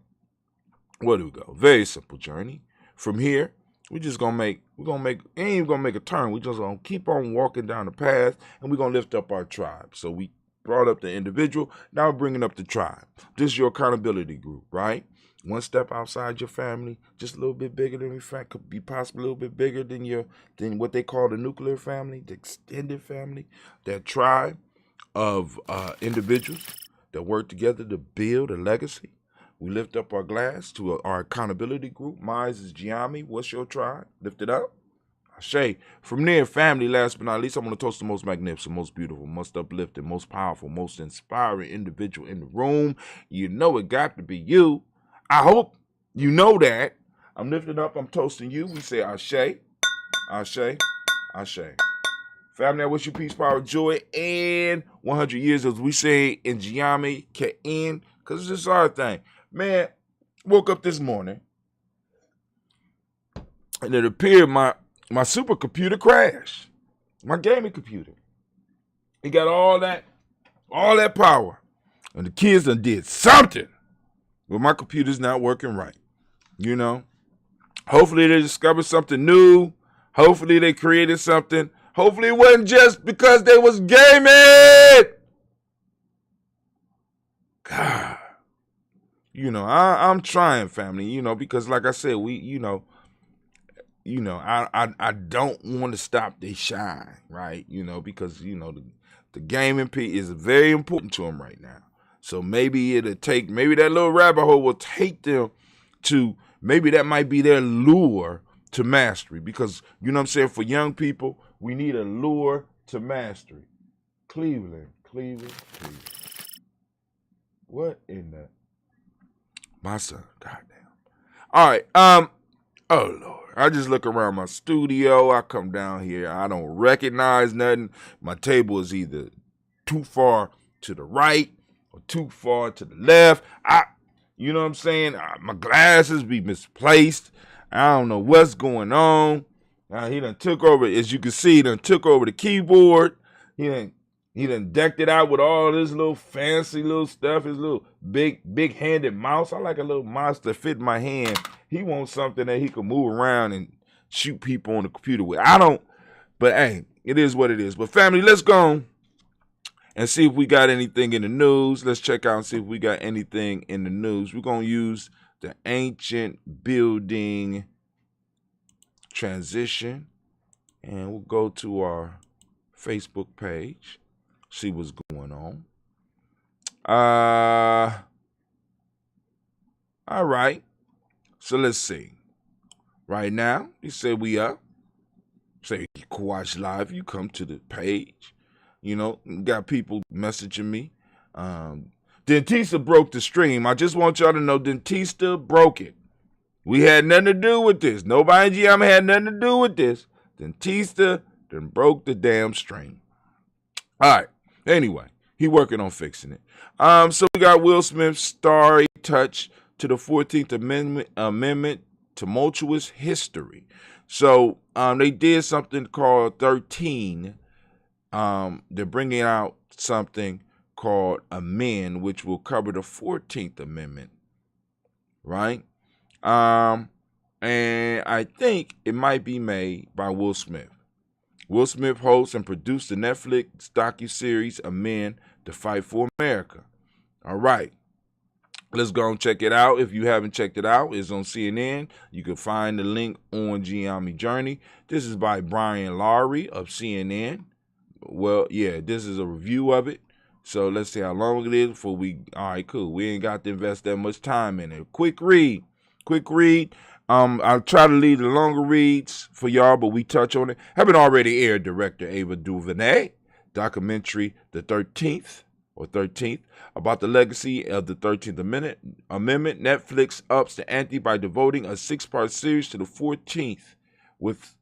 Where do we go? Very simple journey. From here, ain't even gonna make a turn. We just gonna keep on walking down the path and we're gonna lift up our tribe. So we brought up the individual, now we're bringing up the tribe. This is your accountability group, right? One step outside your family, just a little bit bigger than your family, could be possibly a little bit bigger than what they call the nuclear family, the extended family, that tribe of individuals that work together to build a legacy. We lift up our glass to our accountability group. Mine is Ujamaa. What's your tribe? Lift it up. Ashe. From there, family, last but not least, I'm going to toast the most magnificent, most beautiful, most uplifting, most powerful, most inspiring individual in the room. You know it got to be you. I hope you know that. I'm lifting up, I'm toasting you. We say Ashe, Ashe, Ashe. Family, I wish you peace, power, joy, and 100 years, as we say in Ujamaa, Ka'in, because it's just our thing. Man, woke up this morning, and it appeared my supercomputer crashed. My gaming computer. He got all that power. And the kids done did something. Well, my computer's not working right. You know? Hopefully they discovered something new. Hopefully they created something. Hopefully it wasn't just because they was gaming. God. You know, I'm trying, family, you know, because like I said, I don't want to stop their shine, right? You know, because, you know, the gaming piece is very important to them right now. So maybe maybe that little rabbit hole will take them to, maybe that might be their lure to mastery. Because, you know what I'm saying, for young people, we need a lure to mastery. Cleveland. What in the? My son, goddamn. All right, oh Lord. I just look around my studio. I come down here. I don't recognize nothing. My table is either too far to the right or too far to the left. You know what I'm saying? My glasses be misplaced. I don't know what's going on. He done took over, as you can see, he done took over the keyboard. He done decked it out with all this little fancy little stuff, his little big-handed mouse. I like a little mouse that fit my hand. He wants something that he can move around and shoot people on the computer with. I don't, but hey, it is what it is. But family, let's go and see if we got anything in the news. Let's check out and see if we got anything in the news. We're going to use the ancient building transition, and we'll go to our Facebook page, see what's going on. All right. So let's see. Right now, you say we up. Say you can watch live. You come to the page. You know, got people messaging me. Dentista broke the stream. I just want y'all to know Dentista broke it. We had nothing to do with this. Nobody in GM had nothing to do with this. Dentista done broke the damn stream. All right. Anyway, he working on fixing it. So we got Will Smith's starry touch to the 14th Amendment tumultuous history. So they did something called 13. They're bringing out something called Amend, which will cover the 14th Amendment, right? And I think it might be made by Will Smith. Will Smith hosts and produced the Netflix docuseries Amend, The Fight for America. All right. Let's go and check it out. If you haven't checked it out, it's on CNN. You can find the link on Ujamaa Journey. This is by Brian Lowry of CNN. Well, yeah, this is a review of it. So let's see how long it is before all right, cool. We ain't got to invest that much time in it. Quick read. I'll try to leave the longer reads for y'all, but we touch on it. Haven't already aired director Ava DuVernay documentary, The 13th, about the legacy of the 13th Amendment. Netflix ups the ante by devoting a 6-part series to the 14th with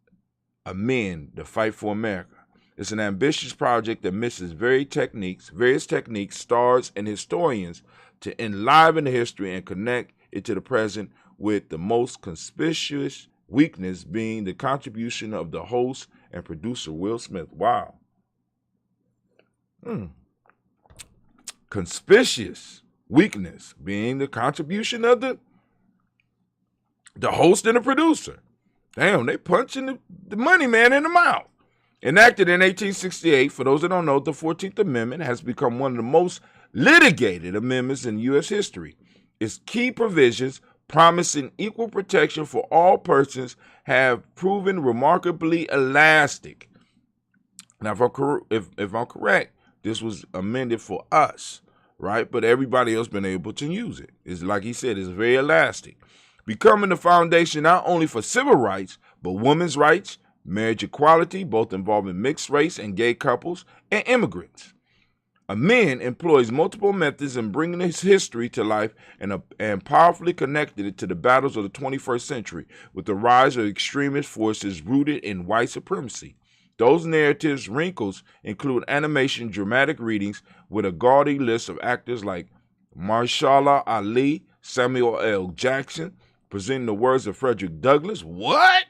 Amend, The Fight for America. It's an ambitious project that misses various techniques, stars, and historians to enliven the history and connect it to the present, with the most conspicuous weakness being the contribution of the host and producer Will Smith. Wow. Conspicuous weakness being the contribution of the host and the producer. Damn, they punching the money man in the mouth. Enacted in 1868, for those that don't know, the 14th Amendment has become one of the most litigated amendments in U.S. history. Its key provisions, promising equal protection for all persons, have proven remarkably elastic. Now, if I'm correct, this was amended for us, right? But everybody else been able to use it. It's like he said, it's very elastic, becoming the foundation not only for civil rights, but women's rights, marriage equality, both involving mixed race and gay couples, and immigrants. Amend employs multiple methods in bringing his history to life and powerfully connected it to the battles of the 21st century with the rise of extremist forces rooted in white supremacy. Those narratives' wrinkles include animation, dramatic readings with a gaudy list of actors like Mahershala Ali, Samuel L. Jackson, presenting the words of Frederick Douglass. What?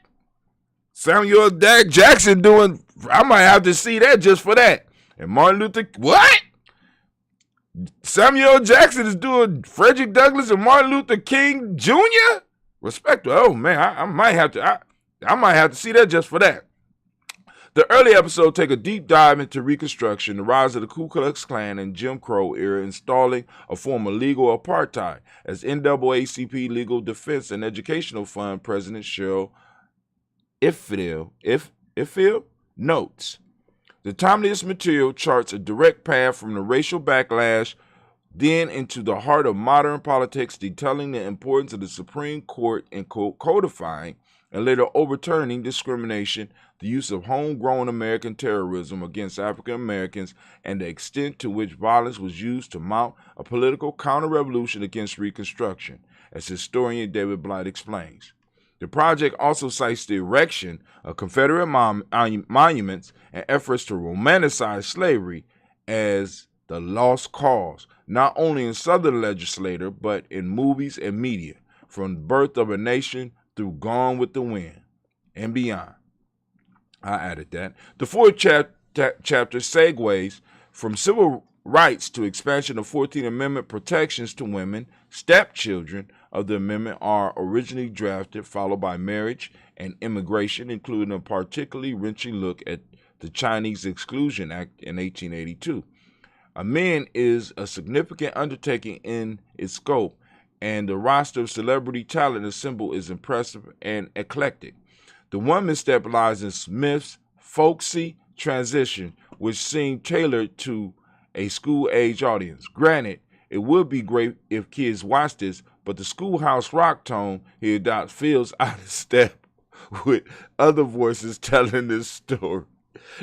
Samuel Jackson doing, I might have to see that just for that. And Martin Luther, what? Samuel Jackson is doing Frederick Douglass and Martin Luther King Jr.? Respect. Oh man, I might have to. I might have to see that just for that. The early episode take a deep dive into Reconstruction, the rise of the Ku Klux Klan and Jim Crow era, installing a form of legal apartheid, as NAACP Legal Defense and Educational Fund President Cheryl Iffill notes. The timeliest material charts a direct path from the racial backlash then into the heart of modern politics, detailing the importance of the Supreme Court in codifying and later overturning discrimination, the use of homegrown American terrorism against African Americans, and the extent to which violence was used to mount a political counter-revolution against Reconstruction, as historian David Blight explains. The project also cites the erection of Confederate monuments and efforts to romanticize slavery as the lost cause, not only in Southern legislature, but in movies and media, from the Birth of a Nation through Gone with the Wind and beyond. I added that. The fourth chapter segues from civil rights to expansion of 14th Amendment protections to women. Stepchildren of the amendment are originally drafted, followed by marriage and immigration, including a particularly wrenching look at the Chinese Exclusion Act in 1882. Amend is a significant undertaking in its scope, and the roster of celebrity talent assembled is impressive and eclectic. The one misstep lies in Smith's folksy transition, which seemed tailored to a school-age audience. Granted, it would be great if kids watch this, but the Schoolhouse Rock tone he adopts feels out of step with other voices telling this story.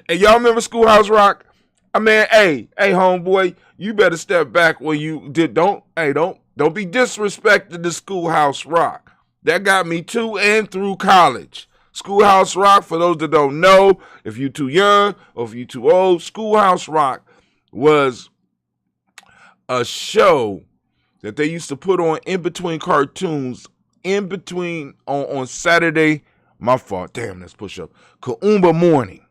And y'all remember Schoolhouse Rock? I mean, hey, homeboy, you better step back when you did. Don't be disrespecting the Schoolhouse Rock. That got me to and through college. Schoolhouse Rock, for those that don't know, if you're too young or if you're too old, Schoolhouse Rock was a show that they used to put on in between cartoons, on Saturday. My fault. Damn, let's push up. Kaumba morning,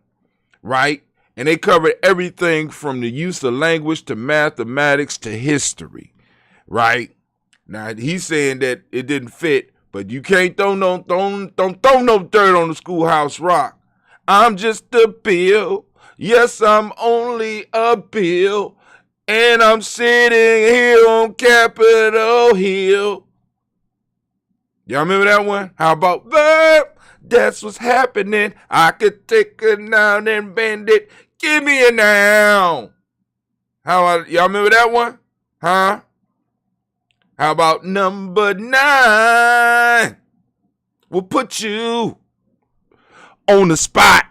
right? And they covered everything from the use of language to mathematics to history, right? Now, he's saying that it didn't fit, but you can't throw no dirt on the Schoolhouse Rock. I'm just a bill. Yes, I'm only a bill. And I'm sitting here on Capitol Hill. Y'all remember that one? How about that? That's what's happening. I could take a noun and bend it. Give me a noun. Y'all remember that one? Huh? How about number 9? We'll put you on the spot.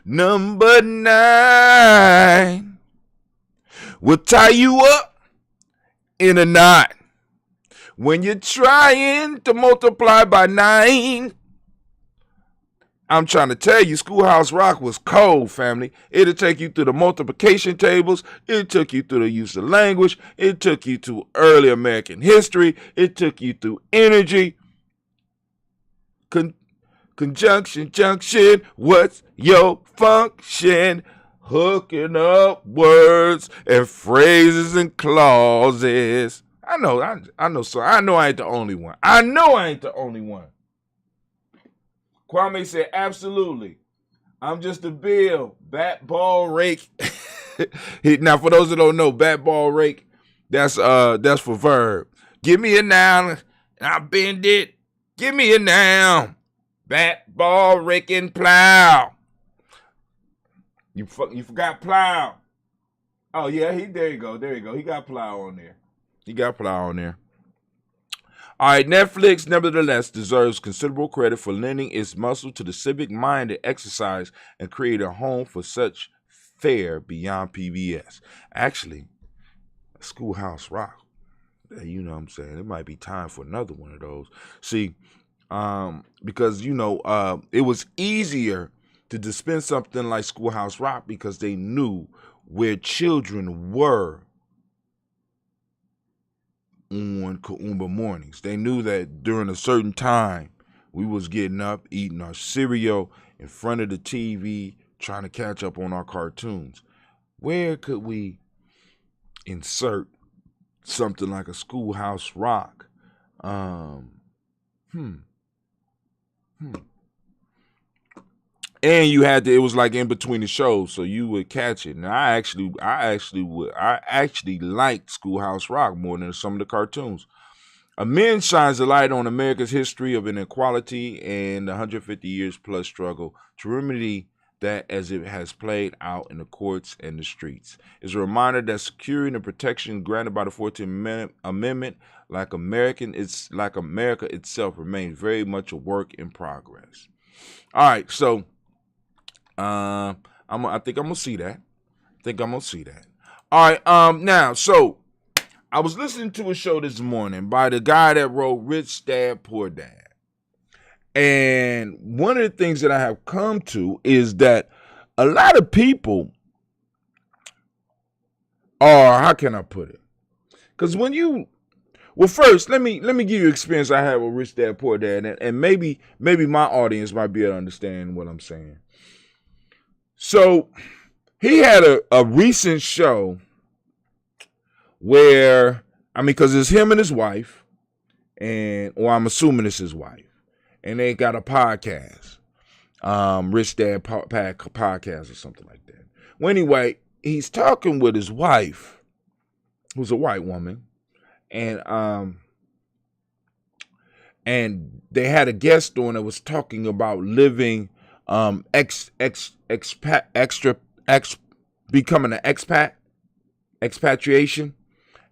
Number 9. We'll tie you up in a knot. When you're trying to multiply by 9, I'm trying to tell you, Schoolhouse Rock was cold, family. It'll take you through the multiplication tables. It took you through the use of language. It took you to early American history. It took you through energy. Conjunction, junction, what's your function? Hooking up words and phrases and clauses. I know. So I know I ain't the only one. Kwame said, absolutely. I'm just a bill. Bat, ball, rake. Now, for those that don't know, bat, ball, rake, that's for verb. Give me a noun, and I'll bend it. Give me a noun. Bat, ball, rake, and plow. You forgot plow. Oh, yeah, there you go. He got plow on there. All right, Netflix, nevertheless, deserves considerable credit for lending its muscle to the civic-minded exercise and create a home for such fare beyond PBS. Actually, Schoolhouse Rock, you know what I'm saying? It might be time for another one of those. See, because, it was easier to dispense something like Schoolhouse Rock because they knew where children were on Kaumba mornings. They knew that during a certain time we was getting up, eating our cereal in front of the TV, trying to catch up on our cartoons. Where could we insert something like a Schoolhouse Rock? And you had to, it was like in between the shows, so you would catch it. And I actually liked Schoolhouse Rock more than some of the cartoons. A Man shines a light on America's history of inequality and 150 years plus struggle to remedy that as it has played out in the courts and the streets. It's a reminder that security and protection granted by the 14th Amendment, like America itself, remains very much a work in progress. All right, so I think I'm gonna see that. All right, now, so I was listening to a show this morning by the guy that wrote Rich Dad, Poor Dad. And one of the things that I have come to is that a lot of people are, how can I put it? Because first, let me give you an experience I had with Rich Dad, Poor Dad, and maybe my audience might be able to understand what I'm saying. So he had a recent show where, because it's him and his wife, or I'm assuming it's his wife, and they got a podcast, Rich Dad podcast or something like that. Well, anyway, he's talking with his wife, who's a white woman, and they had a guest on that was talking about living, becoming an expatriation,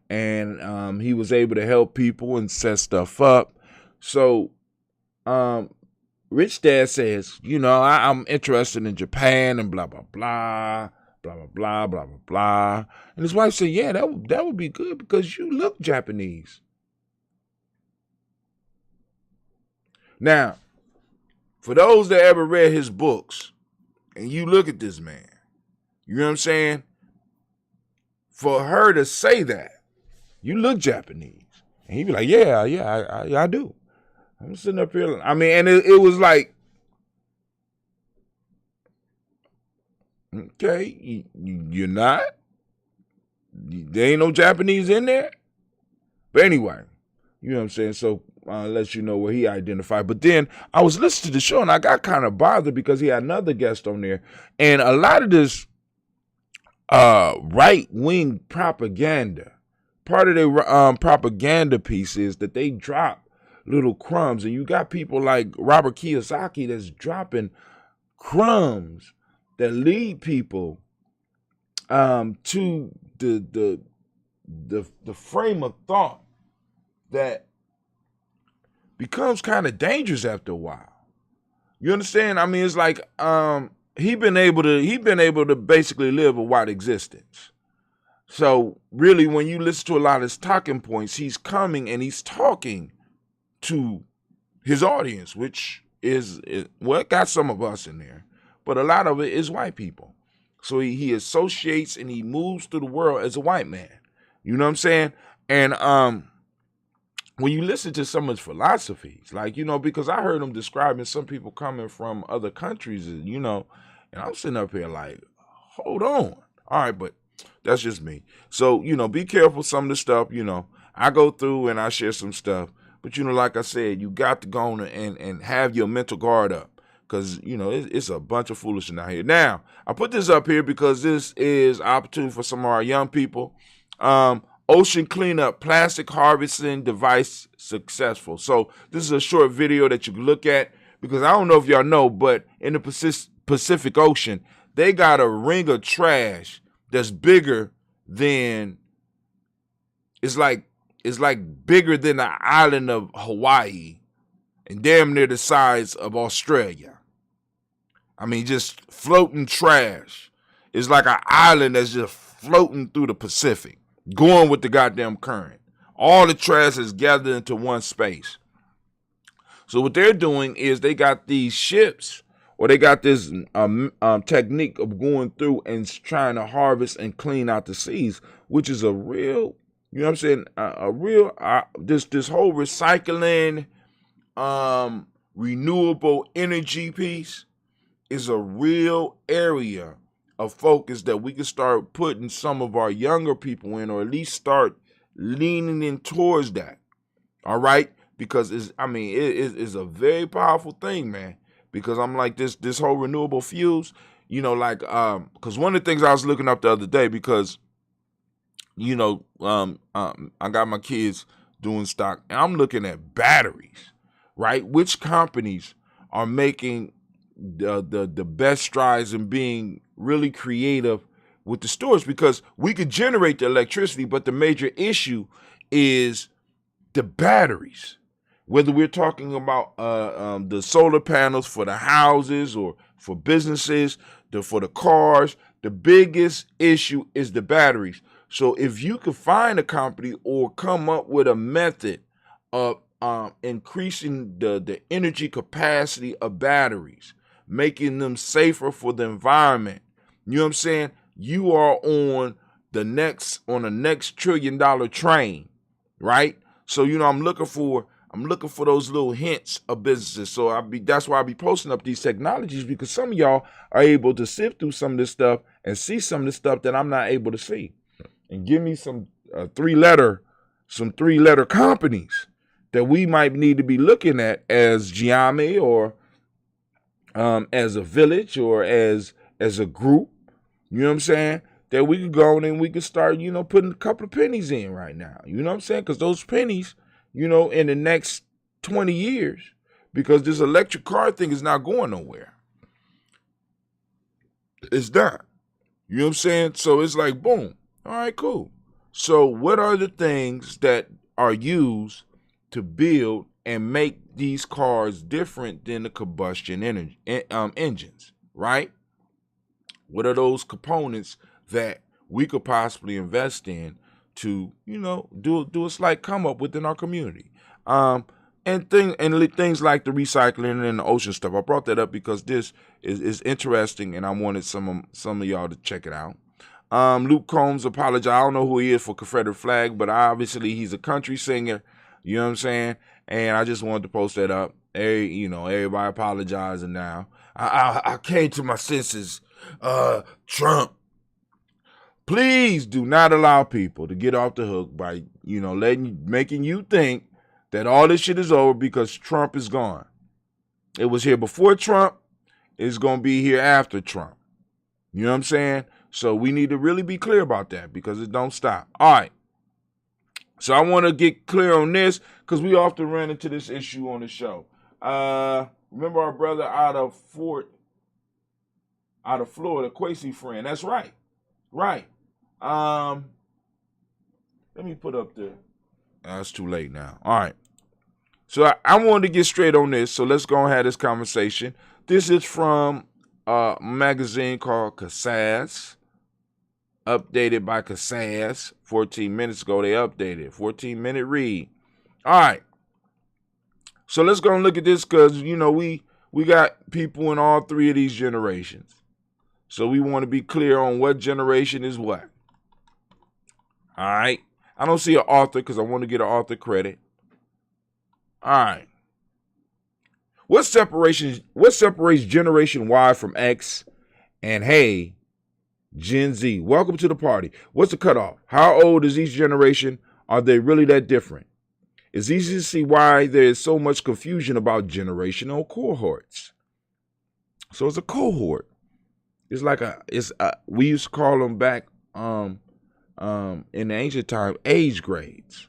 and he was able to help people and set stuff up. So Rich Dad says, I'm interested in Japan and blah, blah, blah, blah, blah, blah, blah, blah, blah. And his wife said, yeah, that would be good because you look Japanese. Now, for those that ever read his books, and you look at this man, you know what I'm saying? For her to say that, you look Japanese. And he'd be like, yeah, I do. I'm sitting up here. And it was like, okay, you're not? There ain't no Japanese in there? But anyway, you know what I'm saying? So lets you know where he identified. But then I was listening to the show and I got kind of bothered because he had another guest on there. And a lot of this right-wing propaganda, part of their propaganda piece is that they drop little crumbs. And you got people like Robert Kiyosaki that's dropping crumbs that lead people to the frame of thought that becomes kind of dangerous after a while. You understand? It's like he been able to basically live a white existence. So really, when you listen to a lot of his talking points, he's coming and he's talking to his audience, which is it got some of us in there, but a lot of it is white people. So he associates and he moves through the world as a white man. You know what I'm saying? And when you listen to some of his philosophies, because I heard him describing some people coming from other countries, and I'm sitting up here like, hold on. All right, but that's just me. So, be careful some of the stuff, I go through and I share some stuff, but like I said, you got to go on and have your mental guard up. Because, it's a bunch of foolishness out here. Now, I put this up here because this is opportunity for some of our young people. Ocean cleanup, plastic harvesting device successful. So this is a short video that you can look at because I don't know if y'all know, but in the Pacific Ocean, they got a ring of trash that's bigger than, it's like bigger than the island of Hawaii and damn near the size of Australia. Just floating trash. It's like an island that's just floating through the Pacific, going with the goddamn current. All the trash is gathered into one space. So what they're doing is they got these ships, or they got this technique of going through and trying to harvest and clean out the seas, which is a real, you know what I'm saying, a real, this whole recycling, renewable energy piece is a real area of focus that we can start putting some of our younger people in, or at least start leaning in towards that. All right, because it is a very powerful thing, man. Because I'm like this whole renewable fuels, because one of the things I was looking up the other day, because I got my kids doing stock, and I'm looking at batteries, right? Which companies are making the best strides in being really creative with the storage? Because we could generate the electricity, but the major issue is the batteries. Whether we're talking about the solar panels for the houses or for businesses, for the cars, the biggest issue is the batteries. So if you could find a company or come up with a method of increasing the energy capacity of batteries, making them safer for the environment, you know what I'm saying? You are on the next $1 trillion train, right? So I'm looking for those little hints of businesses. So that's why I be posting up these technologies, because some of y'all are able to sift through some of this stuff and see some of the stuff that I'm not able to see. And give me some three-letter companies that we might need to be looking at as Ujamaa, or as a village, or as a group. You know what I'm saying? That we could go and we could start, putting a couple of pennies in right now. You know what I'm saying? Because those pennies, in the next 20 years, because this electric car thing is not going nowhere. It's not. You know what I'm saying? So it's like, boom. All right, cool. So what are the things that are used to build and make these cars different than the combustion engines, right? What are those components that we could possibly invest in to, do a slight come up within our community? And things like the recycling and the ocean stuff. I brought that up because this is interesting, and I wanted some of y'all to check it out. Luke Combs apologized. I don't know who he is for Confederate flag, but obviously he's a country singer. You know what I'm saying? And I just wanted to post that up. Everybody apologizing now. I came to my senses. Trump, please do not allow people to get off the hook by, making you think that all this shit is over because Trump is gone. It was here before Trump. It's going to be here after Trump. You know what I'm saying? So we need to really be clear about that, because it don't stop. All right. So I want to get clear on this, because we often run into this issue on the show. Remember our brother out of Florida, Quasi friend. That's right. Right. Let me put up the... it's too late now. All right. So I wanted to get straight on this, so let's go and have this conversation. This is from a magazine called Cassaz, updated by Cassaz. 14 minutes ago, they updated. 14-minute read. All right. So let's go and look at this, because, we got people in all three of these generations. So we want to be clear on what generation is what. All right. I don't see an author because I want to get an author credit. All right. What separates Generation Y from X and hey, Gen Z? Welcome to the party. What's the cutoff? How old is each generation? Are they really that different? It's easy to see why there is so much confusion about generational cohorts. So it's a cohort. It's like we used to call them back in the ancient time age grades,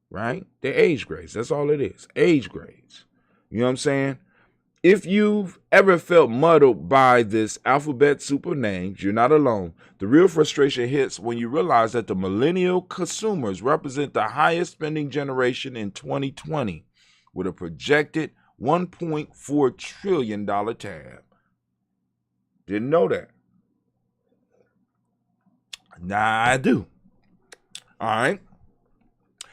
right? They're age grades. That's all it is. Age grades. You know what I'm saying? If you've ever felt muddled by this alphabet soup of names, you're not alone. The real frustration hits when you realize that the millennial consumers represent the highest spending generation in 2020 with a projected $1.4 trillion tab. Didn't know that. Nah, I do. All right.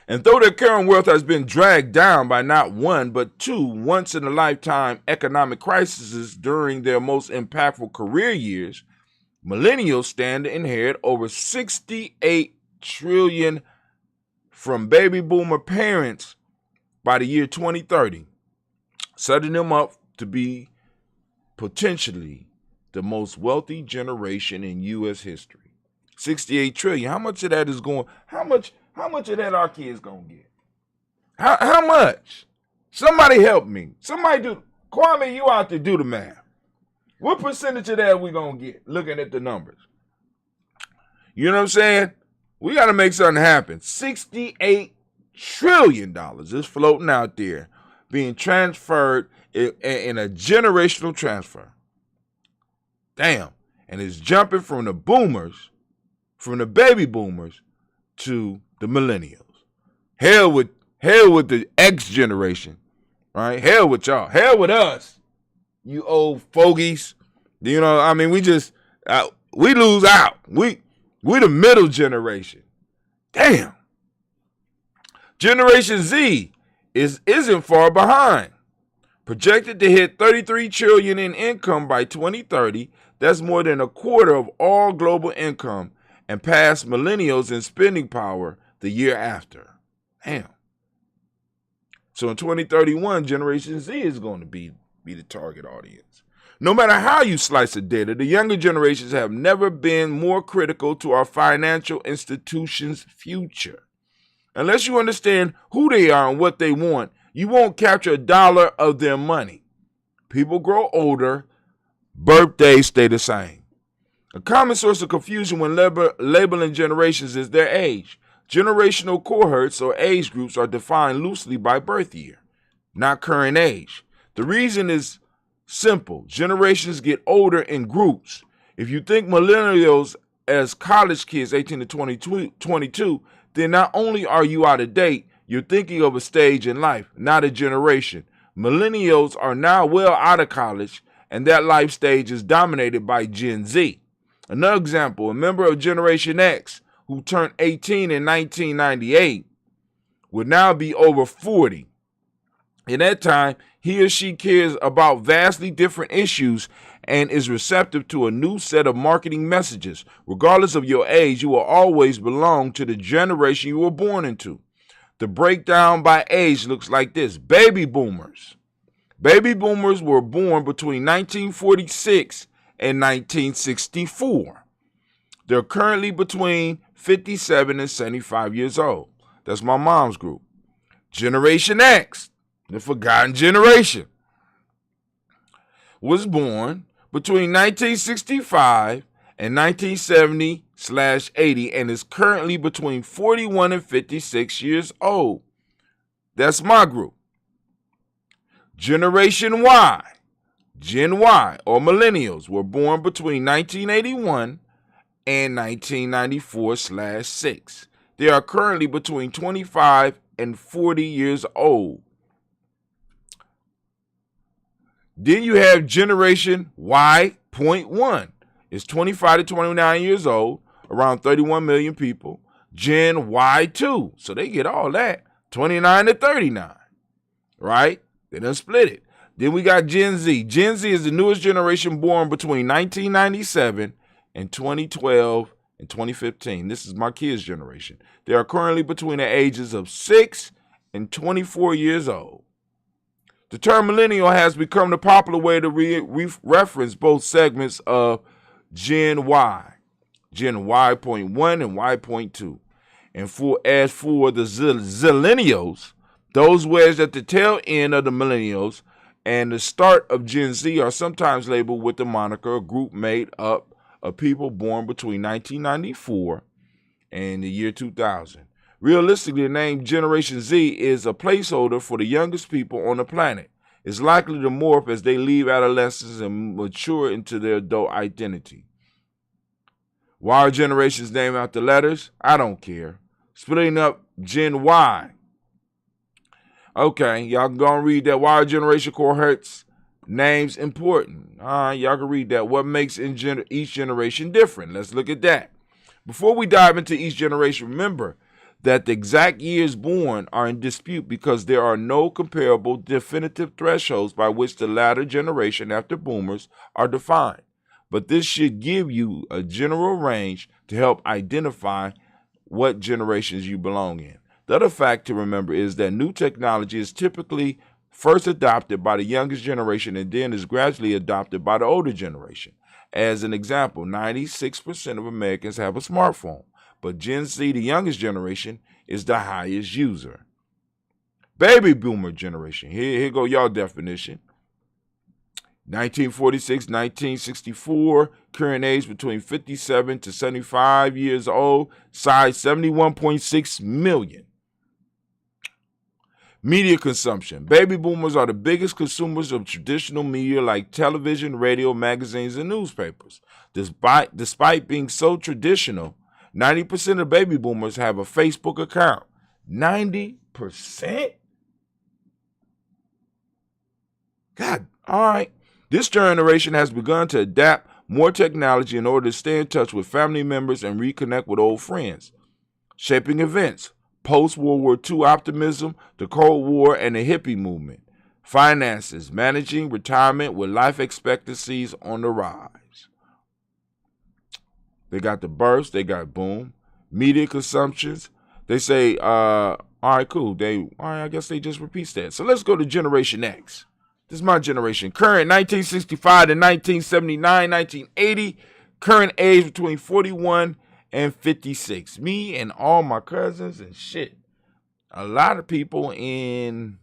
And though their current wealth has been dragged down by not one, but two once-in-a-lifetime economic crises during their most impactful career years, millennials stand to inherit over $68 trillion from baby boomer parents by the year 2030, setting them up to be potentially the most wealthy generation in U.S. history. 68 trillion. How much of that is going? How much of that our kids gonna get? How much? Somebody help me. Somebody do. Kwame, you out to do the math. What percentage of that we gonna get? Looking at the numbers. You know what I'm saying? We got to make something happen. $68 trillion is floating out there, being transferred in a generational transfer. Damn. And it's jumping from the boomers, from the baby boomers, to the millennials. Hell with the X generation, right? Hell with y'all. Hell with us, you old fogies. You know, I mean, we lose out. We the middle generation. Damn. Generation Z isn't far behind. Projected to hit $33 trillion in income by 2030. That's more than a quarter of all global income, and pass millennials in spending power the year after. Damn. So in 2031, Generation Z is going to be the target audience. No matter how you slice the data, the younger generations have never been more critical to our financial institutions' future. Unless you understand who they are and what they want, you won't capture a dollar of their money. People grow older, birthdays stay the same. A common source of confusion when labeling generations is their age. Generational cohorts or age groups are defined loosely by birth year, not current age. The reason is simple. Generations get older in groups. If you think millennials as college kids, 18 to 22, then not only are you out of date, you're thinking of a stage in life, not a generation. Millennials are now well out of college, and that life stage is dominated by Gen Z. Another example, a member of Generation X who turned 18 in 1998 would now be over 40. In that time, he or she cares about vastly different issues and is receptive to a new set of marketing messages. Regardless of your age, you will always belong to the generation you were born into. The breakdown by age looks like this. Baby boomers. Baby boomers were born between 1946 and 1964. They're currently between 57 and 75 years old. That's my mom's group. Generation X, the forgotten generation, was born between 1965 and 1970/80 and is currently between 41 and 56 years old. That's my group. Generation Y, Gen Y, or millennials, were born between 1981 and 1994/6. They are currently between 25 and 40 years old. Then you have Generation Y.1. It's 25 to 29 years old, around 31 million people. Gen Y2, so they get all that, 29 to 39, right? They done split it. Then we got Gen Z. Gen Z is the newest generation born between 1997 and 2012 and 2015. This is my kids' generation. They are currently between the ages of 6 and 24 years old. The term millennial has become the popular way to reference both segments of Gen Y, Gen Y.1 and Y.2. And as for the zillennials, those wedged at the tail end of the millennials and the start of Gen Z are sometimes labeled with the moniker a group made up of people born between 1994 and the year 2000. Realistically, the name Generation Z is a placeholder for the youngest people on the planet. It's likely to morph as they leave adolescence and mature into their adult identity. Why are generations named after letters? I don't care. Splitting up Gen Y. Okay, y'all can go and read that. Why are generation cohorts names important? All right, y'all can read that. What makes each generation different? Let's look at that. Before we dive into each generation, remember that the exact years born are in dispute because there are no comparable definitive thresholds by which the latter generation after boomers are defined. But this should give you a general range to help identify what generations you belong in. The other fact to remember is that new technology is typically first adopted by the youngest generation and then is gradually adopted by the older generation. As an example, 96% of Americans have a smartphone, but Gen Z, the youngest generation, is the highest user. Baby boomer generation. Here go y'all definition. 1946, 1964, current age between 57 to 75 years old, size 71.6 million. Media consumption. Baby boomers are the biggest consumers of traditional media like television, radio, magazines, and newspapers. Despite being so traditional, 90% of baby boomers have a Facebook account. 90%? God, all right. This generation has begun to adapt more technology in order to stay in touch with family members and reconnect with old friends. Shaping events. Post-World War II optimism, the Cold War, and the hippie movement. Finances, managing retirement with life expectancies on the rise. They got the burst, they got boom. Media consumptions, they say, all right, cool. I guess they just repeat that. So let's go to Generation X. This is my generation. Current 1965 to 1979, 1980. Current age between 41 and 56. Me and all my cousins and shit. A lot of people in,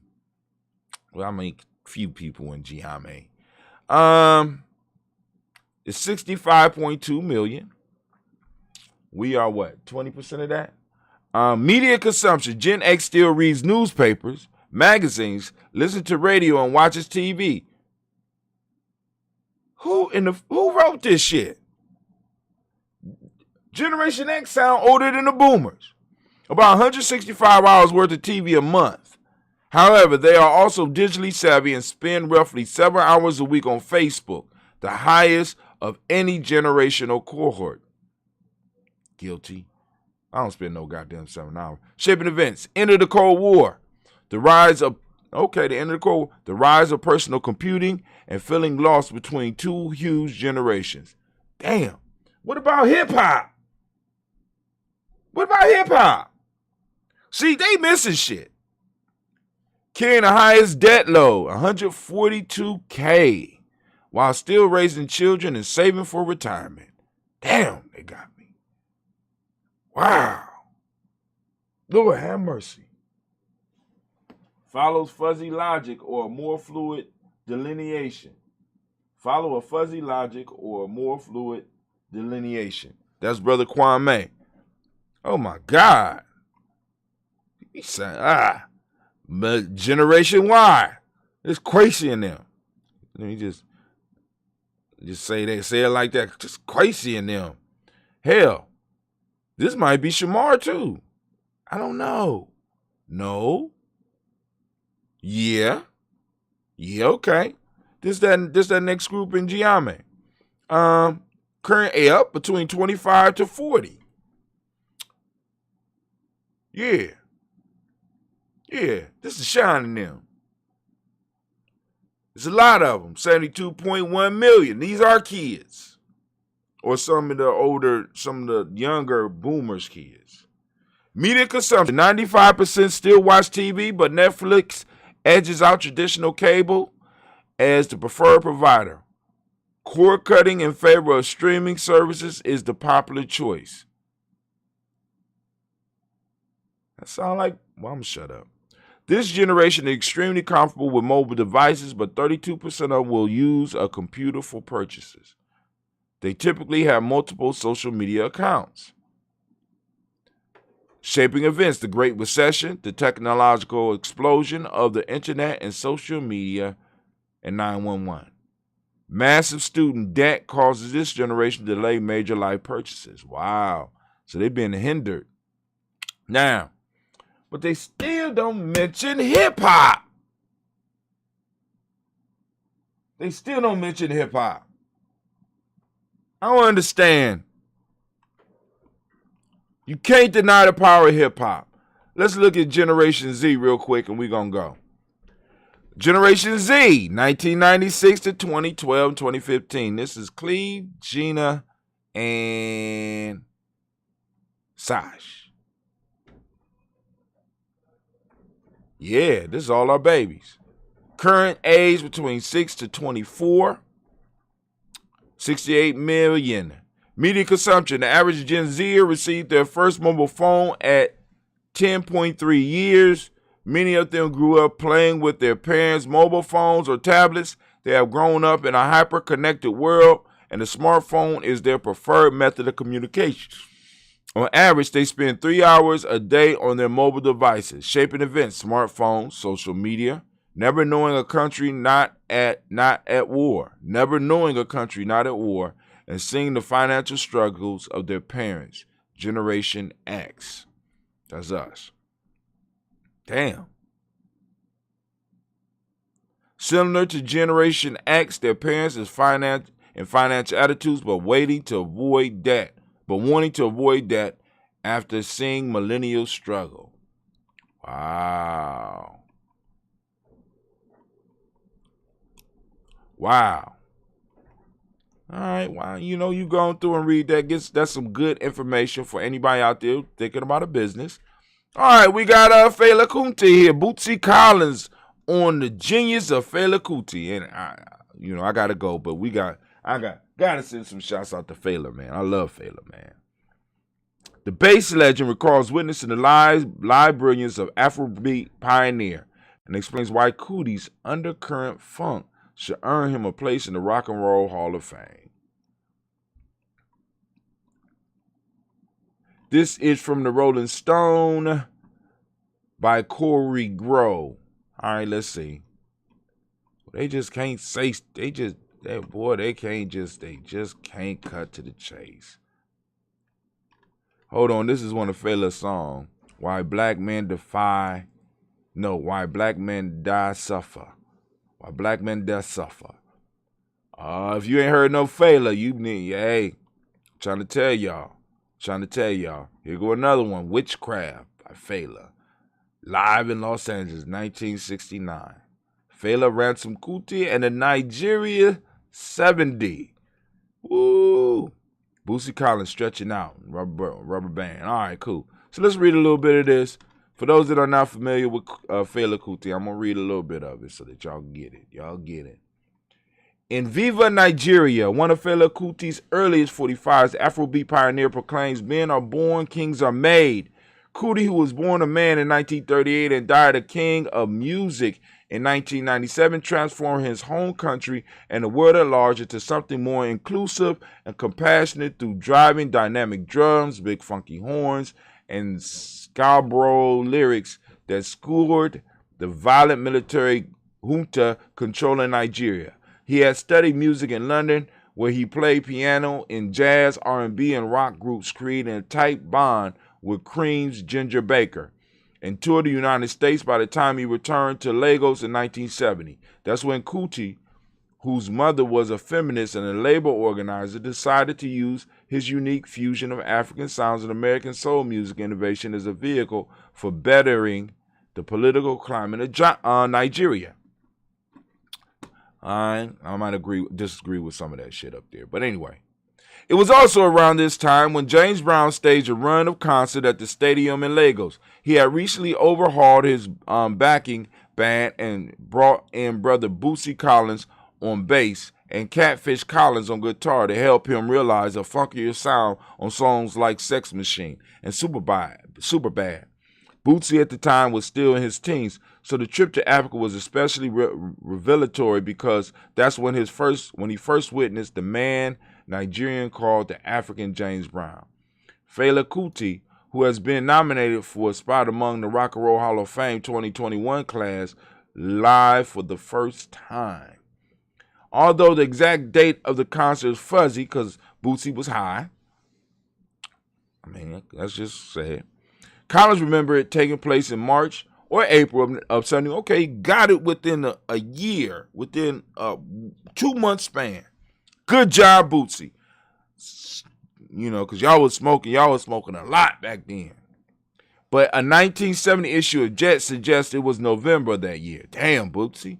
well, I mean, few people in Ujamaa. It's 65.2 million. We are what, 20% of that? Media consumption. Gen X still reads newspapers, magazines, listens to radio, and watches TV. Who wrote this shit? Generation X sound older than the boomers. About 165 hours worth of TV a month. However, they are also digitally savvy and spend roughly 7 hours a week on Facebook, the highest of any generational cohort. Guilty. I don't spend no goddamn 7 hours. Shaping events. Enter the Cold War. The rise of the rise of personal computing and feeling lost between two huge generations. Damn. What about hip hop? What about hip hop? See, they missing shit. Carrying the highest debt load, $142K, while still raising children and saving for retirement. Damn, they got me. Wow. Lord have mercy. Follows fuzzy logic or a more fluid delineation. Follow a fuzzy logic or a more fluid delineation. That's Brother Kwame. Oh my God. He said, but Generation Y. It's crazy in them. Let me just say it like that. Just crazy in them. Hell, this might be Shamar too. I don't know. No. Yeah. Yeah, okay. This that next group in Ujamaa. Current up between 25 to 40. Yeah. Yeah, this is shining them. There's a lot of them, 72.1 million. These are kids. Or some of the younger boomers' kids. Media consumption, 95% still watch TV, but Netflix edges out traditional cable as the preferred provider. Cord cutting in favor of streaming services is the popular choice. That sound like, well, I'm gonna shut up. This generation is extremely comfortable with mobile devices, but 32% of them will use a computer for purchases. They typically have multiple social media accounts. Shaping events, the Great Recession, the technological explosion of the internet and social media, and 911. Massive student debt causes this generation to delay major life purchases. Wow. So they've been hindered. Now, but they still don't mention hip-hop. They still don't mention hip-hop. I don't understand. You can't deny the power of hip-hop. Let's look at Generation Z real quick and we're going to go. Generation Z, 1996 to 2012, 2015. This is Cleve, Gina, and Sash. Yeah, this is all our babies. Current age between 6 to 24. 68 million. Media consumption. The average Gen Zer received their first mobile phone at 10.3 years. Many of them grew up playing with their parents' mobile phones or tablets. They have grown up in a hyper-connected world, and the smartphone is their preferred method of communication. On average, they spend 3 hours a day on their mobile devices, shaping events, smartphones, social media, never knowing a country not at war, never knowing a country not at war, and seeing the financial struggles of their parents. Generation X. That's us. Damn. Similar to Generation X, their parents is financial attitudes, but wanting to avoid that after seeing millennials struggle. Wow. All right, well, you going through and read that. That's some good information for anybody out there thinking about a business. All right, we got Fela Kuti here. Bootsy Collins on the genius of Fela Kuti. And I gotta go, but I gotta send some shouts out to Fela, man. I love Fela, man. The bass legend recalls witnessing the live brilliance of Afrobeat pioneer and explains why Kuti's undercurrent funk should earn him a place in the Rock and Roll Hall of Fame. This is from the Rolling Stone by Corey Grow. All right, let's see. They just can't say, they just can't cut to the chase. Hold on, this is one of Fela's songs. Why black men die suffer. Why black men die suffer. If you ain't heard no Fela, you need, trying to tell y'all. Here go another one, Witchcraft by Fela. Live in Los Angeles, 1969. Fela Ransom Kuti and the Nigeria 70. Woo! Bootsy Collins stretching out, rubber band. All right, cool. So let's read a little bit of this. For those that are not familiar with Fela Kuti, I'm going to read a little bit of it so that y'all get it. In Viva Nigeria, one of Fela Kuti's earliest 45s, Afrobeat pioneer proclaims men are born, kings are made. Kuti, who was born a man in 1938 and died a king of music in 1997, transformed his home country and the world at large into something more inclusive and compassionate through driving dynamic drums, big funky horns, and Scarborough lyrics that scored the violent military junta controlling Nigeria. He had studied music in London, where he played piano in jazz, R&B, and rock groups, creating a tight bond with Cream's Ginger Baker, and toured the United States by the time he returned to Lagos in 1970. That's when Kuti, whose mother was a feminist and a labor organizer, decided to use his unique fusion of African sounds and American soul music innovation as a vehicle for bettering the political climate of Nigeria. I might disagree with some of that shit up there. But anyway, it was also around this time when James Brown staged a run of concert at the stadium in Lagos. He had recently overhauled his backing band and brought in brother Bootsy Collins on bass and Catfish Collins on guitar to help him realize a funkier sound on songs like Sex Machine and Superbad. Bootsy at the time was still in his teens, so the trip to Africa was especially revelatory because that's when he first witnessed the man Nigerian called the African James Brown. Fela Kuti, who has been nominated for a spot among the Rock and Roll Hall of Fame 2021 class, live for the first time. Although the exact date of the concert is fuzzy because Bootsy was high, let's just say it. Collins remembered it taking place in March or April of 70. Okay, got it within a year, within a 2-month span. Good job, Bootsy. Because y'all was smoking a lot back then. But a 1970 issue of Jet suggests it was November of that year. Damn, Bootsy.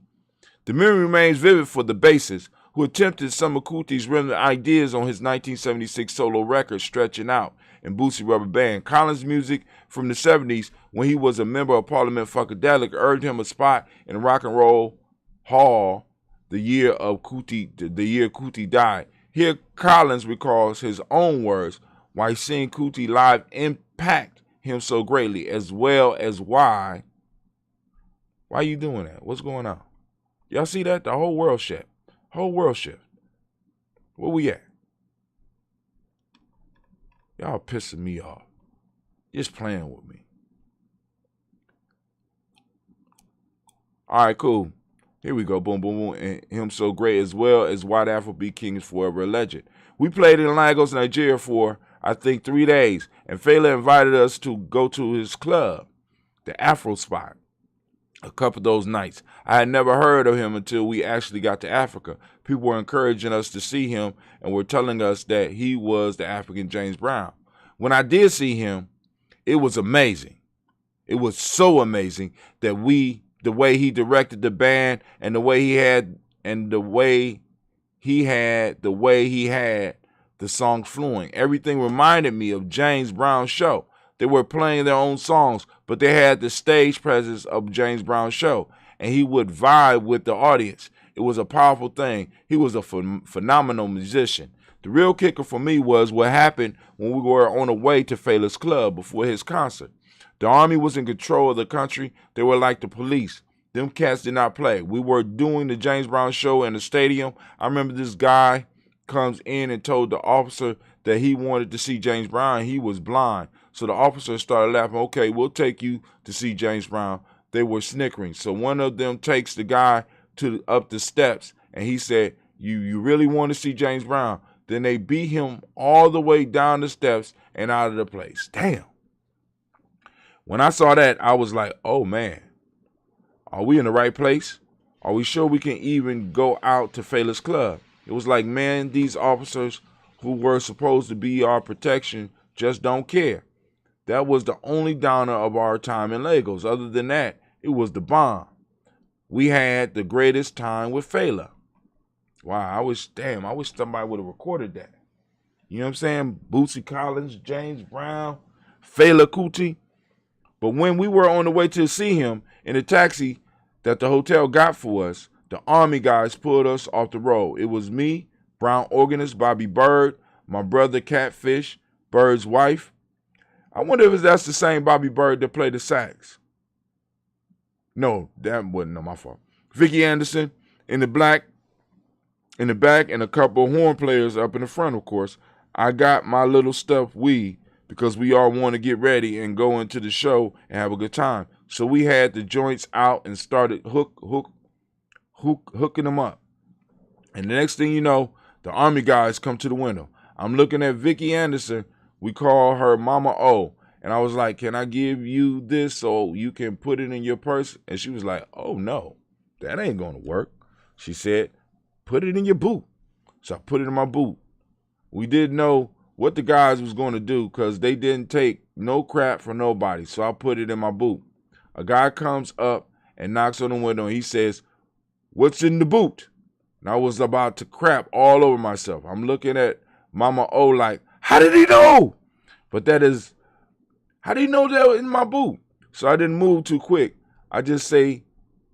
The memory remains vivid for the bassist, who attempted some of Kuti's remnant ideas on his 1976 solo record, Stretching Out, and Bootsy Rubber Band. Collins' music from the 70s, when he was a member of Parliament Funkadelic, earned him a spot in the Rock and Roll Hall the year Kuti died. Here Collins recalls his own words, why seeing Kuti live impact him so greatly, as well as why. Why you doing that? What's going on? Y'all see that? The whole world shift. Whole world shift. Where we at? Y'all pissing me off. Just playing with me. All right, cool. Here we go. Boom, boom, boom. And him so great, as well as White Afro Be King is forever a legend. We played in Lagos, Nigeria for, I think, 3 days. And Fela invited us to go to his club, the Afro Spot, a couple of those nights. I had never heard of him until we actually got to Africa. People were encouraging us to see him and were telling us that he was the African James Brown. When I did see him, it was amazing. It was so amazing that the way he directed the band and the way he had the song flowing. Everything reminded me of James Brown's show. They were playing their own songs, but they had the stage presence of James Brown's show, and he would vibe with the audience. It was a powerful thing. He was a phenomenal musician. The real kicker for me was what happened when we were on the way to Fela's club before his concert. The army was in control of the country. They were like the police. Them cats did not play. We were doing the James Brown show in the stadium. I remember this guy comes in and told the officer that he wanted to see James Brown. He was blind. So the officer started laughing. Okay, we'll take you to see James Brown. They were snickering. So one of them takes the guy up the steps, and he said, you really want to see James Brown? Then they beat him all the way down the steps and out of the place. Damn. When I saw that, I was like, oh, man, are we in the right place? Are we sure we can even go out to Fela's club? It was like, man, these officers who were supposed to be our protection just don't care. That was the only downer of our time in Lagos. Other than that, it was the bomb. We had the greatest time with Fela. Wow, I wish somebody would have recorded that. You know what I'm saying? Bootsy Collins, James Brown, Fela Kuti. But when we were on the way to see him in the taxi that the hotel got for us, the army guys pulled us off the road. It was me, Brown organist Bobby Bird, my brother Catfish, Bird's wife. I wonder if that's the same Bobby Bird that played the sax. No, that wasn't my fault. Vicky Anderson in the back, and a couple of horn players up in the front, of course. I got my little stuffed weed because we all want to get ready and go into the show and have a good time. So we had the joints out and started hooking them up. And the next thing you know, the army guys come to the window. I'm looking at Vicky Anderson. We call her Mama O. And I was like, can I give you this so you can put it in your purse? And she was like, oh, no, that ain't going to work. She said, put it in your boot. So I put it in my boot. We didn't know what the guys was going to do because they didn't take no crap from nobody. So I put it in my boot. A guy comes up and knocks on the window and he says, what's in the boot? And I was about to crap all over myself. I'm looking at Mama O like, how did he know? But that is, how did he know that was in my boot? So I didn't move too quick. I just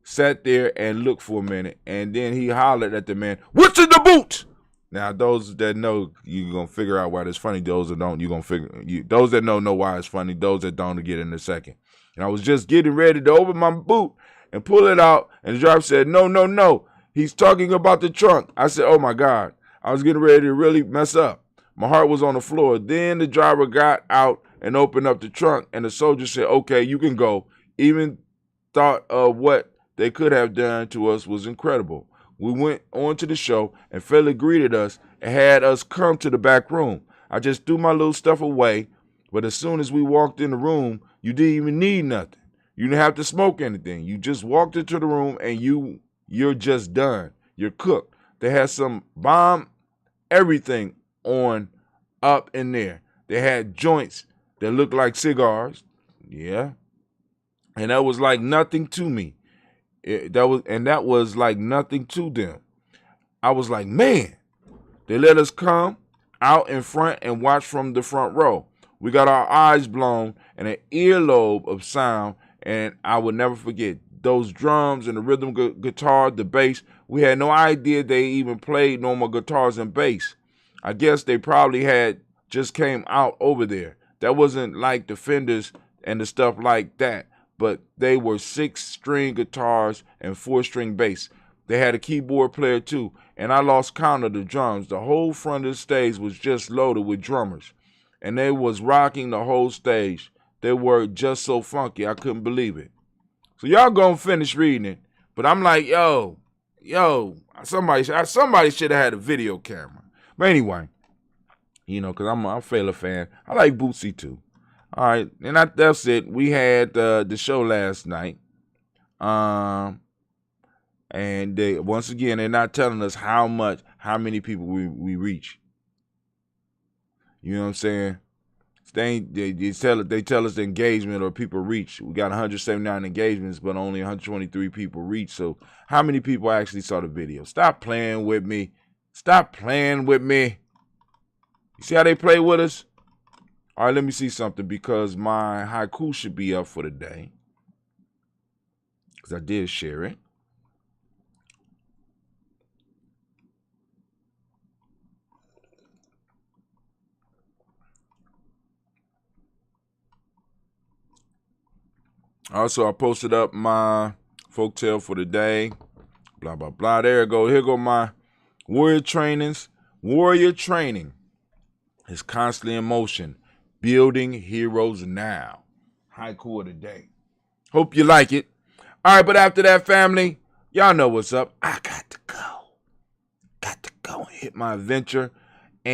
sat there and looked for a minute. And then he hollered at the man, what's in the boot? Now, those that know, you're going to figure out why it's funny. Those that don't, you're going to figure, those that know why it's funny. Those that don't, get in a second. And I was just getting ready to open my boot and pull it out. And the driver said, no. He's talking about the trunk. I said, oh, my God. I was getting ready to really mess up. My heart was on the floor. Then the driver got out and opened up the trunk. And the soldier said, okay, you can go. Even thought of what they could have done to us was incredible. We went on to the show, and Fela greeted us and had us come to the back room. I just threw my little stuff away, but as soon as we walked in the room, you didn't even need nothing. You didn't have to smoke anything. You just walked into the room, and you're just done. You're cooked. They had some bomb everything on up in there. They had joints that looked like cigars. Yeah. And that was like nothing to me. That was like nothing to them. I was like, man, they let us come out in front and watch from the front row. We got our eyes blown and an earlobe of sound, and I would never forget those drums and the rhythm guitar, the bass. We had no idea they even played normal guitars and bass. I guess they probably had just came out over there. That wasn't like the Fenders and the stuff like that, but they were 6-string guitars and 4-string bass. They had a keyboard player too, and I lost count of the drums. The whole front of the stage was just loaded with drummers, and they was rocking the whole stage. They were just so funky, I couldn't believe it. So y'all gonna finish reading it, but I'm like, yo, somebody should have had a video camera. But anyway, you know, because I'm a Fela fan. I like Bootsy too. All right, and that's it. We had the show last night. And once again, they're not telling us how many people we reach. You know what I'm saying? They tell us the engagement or people reach. We got 179 engagements, but only 123 people reach. So how many people actually saw the video? Stop playing with me. Stop playing with me. You see how they play with us? All right, let me see something, because my haiku should be up for the day, because I did share it. Also, I posted up my folktale for the day. Blah, blah, blah. There it go. Here go my warrior trainings. Warrior training is constantly in motion. Building heroes now. Haiku of the day. Hope you like it. All right, but after that, family, y'all know what's up. I got to go. Got to go and hit my adventure. And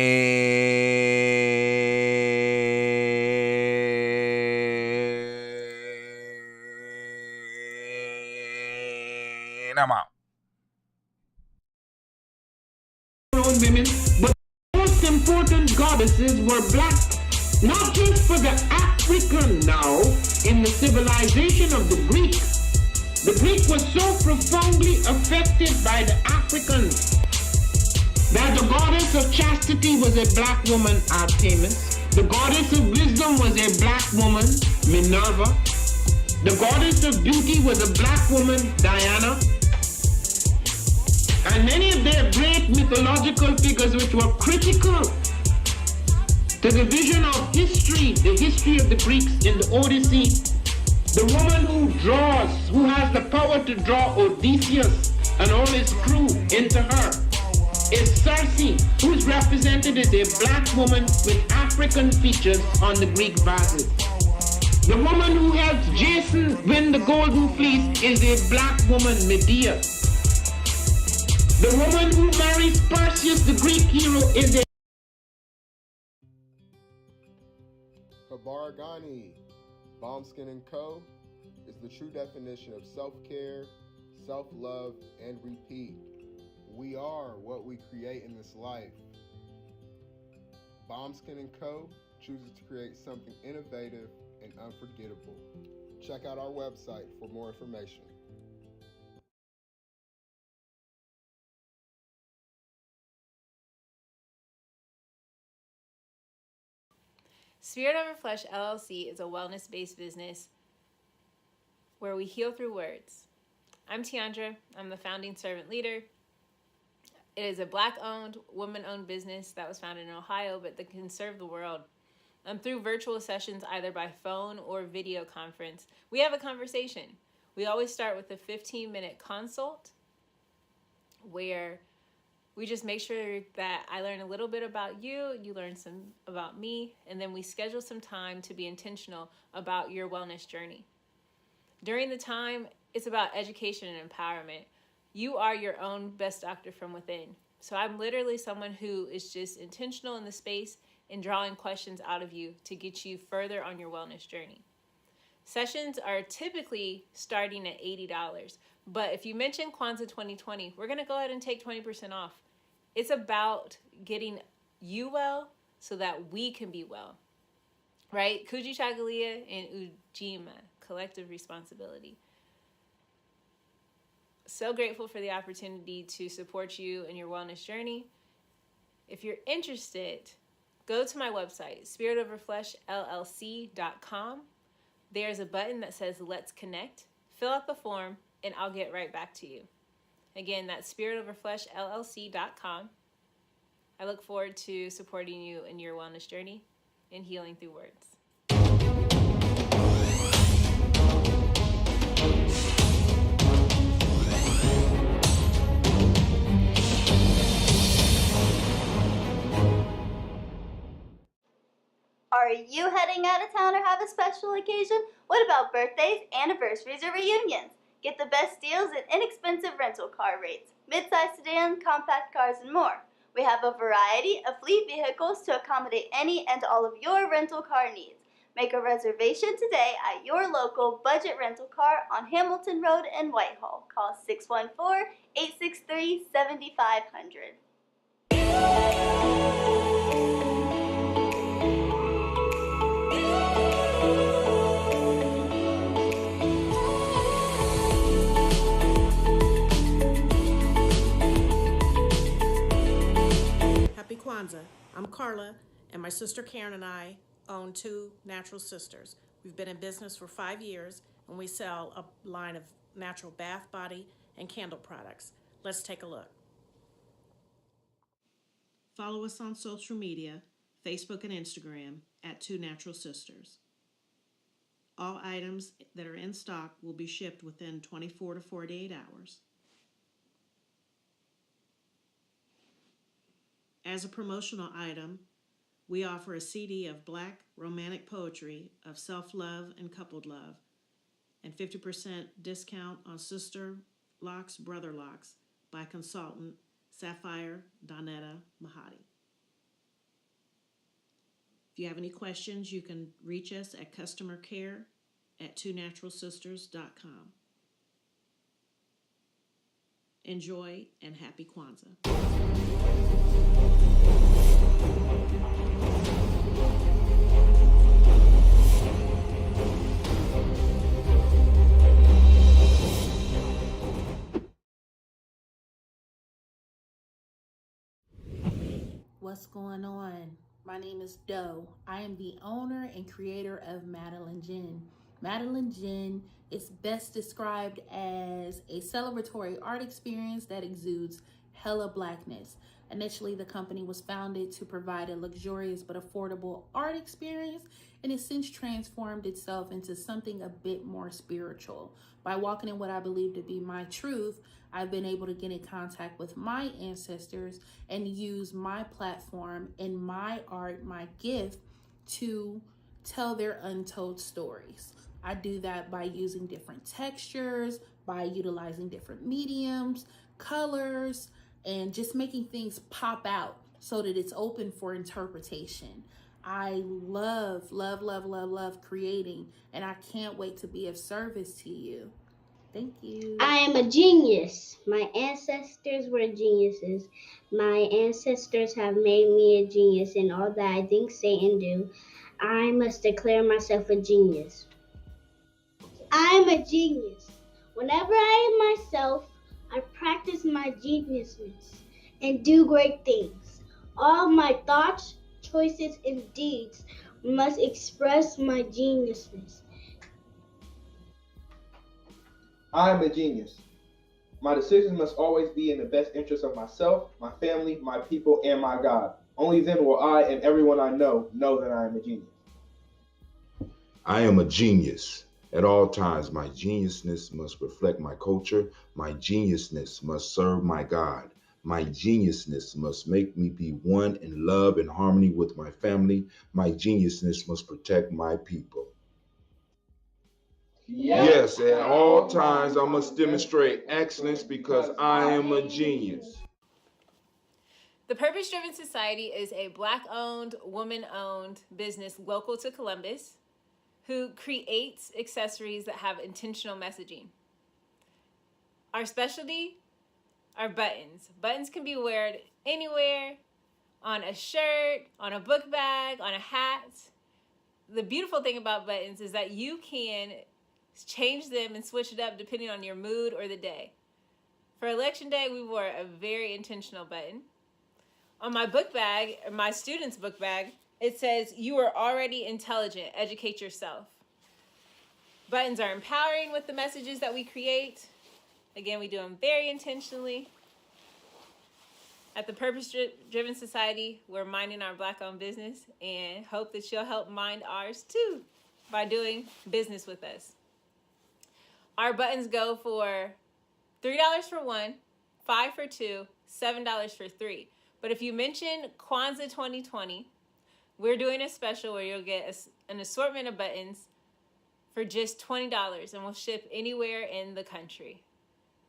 I'm out. Women, but the most important goddesses were black, not just for the African now in the civilization of the Greek. The Greek was so profoundly affected by the Africans that the goddess of chastity was a black woman, Artemis. The goddess of wisdom was a black woman, Minerva. The goddess of beauty was a black woman, Diana. And many of their great mythological figures which were critical to the vision of history, the history of the Greeks in the Odyssey. The woman who draws, who has the power to draw Odysseus and all his crew into her, is Circe, who is represented as a black woman with African features on the Greek vases. The woman who helps Jason win the Golden Fleece is a black woman, Medea. The woman who marries Perseus, the Greek hero, is a Kabaragani, Bombskin & Co. is the true definition of self-care, self-love, and repeat. We are what we create in this life. Bombskin & Co. chooses to create something innovative and unforgettable. Check out our website for more information. Spirit Over Flesh LLC is a wellness-based business where we heal through words. I'm Tiandra. I'm the founding servant leader. It is a black-owned, woman-owned business that was founded in Ohio, but that can serve the world. Through virtual sessions, either by phone or video conference, we have a conversation. We always start with a 15-minute consult where we just make sure that I learn a little bit about you, you learn some about me, and then we schedule some time to be intentional about your wellness journey. During the time, it's about education and empowerment. You are your own best doctor from within. So I'm literally someone who is just intentional in the space and drawing questions out of you to get you further on your wellness journey. Sessions are typically starting at $80, but if you mention Kwanzaa 2020, we're gonna go ahead and take 20% off. It's about getting you well so that we can be well, right? Kuji Chagalia and Ujamaa, collective responsibility. So grateful for the opportunity to support you in your wellness journey. If you're interested, go to my website, spiritoverfleshllc.com. There's a button that says Let's Connect. Fill out the form and I'll get right back to you. Again, that's spiritoverfleshllc.com. I look forward to supporting you in your wellness journey and healing through words. Are you heading out of town or have a special occasion? What about birthdays, anniversaries, or reunions? Get the best deals and inexpensive rental car rates, mid-size sedan, compact cars, and more. We have a variety of fleet vehicles to accommodate any and all of your rental car needs. Make a reservation today at your local budget rental car on Hamilton Road in Whitehall. Call 614-863-7500. Happy Kwanzaa. I'm Carla, and my sister Karen and I own Two Natural Sisters. We've been in business for 5 years, and we sell a line of natural bath, body, and candle products. Let's take a look. Follow us on social media, Facebook and Instagram, at Two Natural Sisters. All items that are in stock will be shipped within 24 to 48 hours. As a promotional item, we offer a CD of Black romantic poetry of self-love and coupled love, and 50% discount on Sister Locks, Brother Locks by consultant Sapphire Donetta Mahadi. If you have any questions, you can reach us at customercare@twonaturalsisters.com. Enjoy and happy Kwanzaa. What's going on? My name is Doe. I am the owner and creator of Madeline Gin. Madeline Gin is best described as a celebratory art experience that exudes hella blackness. Initially, the company was founded to provide a luxurious but affordable art experience, and has since transformed itself into something a bit more spiritual. By walking in what I believe to be my truth, I've been able to get in contact with my ancestors and use my platform and my art, my gift, to tell their untold stories. I do that by using different textures, by utilizing different mediums, colors, and just making things pop out so that it's open for interpretation. I love creating, and I can't wait to be of service to you. Thank you. I am a genius. My ancestors were geniuses. My ancestors have made me a genius in all that I think, say, and do. I must declare myself a genius. I am a genius. Whenever I am myself, I practice my geniusness and do great things. All my thoughts, choices, and deeds must express my geniusness. I am a genius. My decisions must always be in the best interest of myself, my family, my people, and my God. Only then will I and everyone I know that I am a genius. I am a genius. At all times, my geniusness must reflect my culture. My geniusness must serve my God. My geniusness must make me be one in love and harmony with my family. My geniusness must protect my people. Yes, at all times I must demonstrate excellence because I am a genius. The Purpose Driven Society is a Black-owned, woman-owned business local to Columbus who creates accessories that have intentional messaging. Our specialty are buttons. Buttons can be worn anywhere, on a shirt, on a book bag, on a hat. The beautiful thing about buttons is that you can change them and switch it up depending on your mood or the day. For Election Day, we wore a very intentional button. On my book bag, my student's book bag, it says, "You are already intelligent, educate yourself." Buttons are empowering with the messages that we create. Again, we do them very intentionally. At the Purpose Driven Society, we're minding our Black-owned business and hope that you'll help mind ours too by doing business with us. Our buttons go for $3 for one, $5 for two, $7 for three. But if you mention Kwanzaa 2020, we're doing a special where you'll get an assortment of buttons for just $20, and we'll ship anywhere in the country.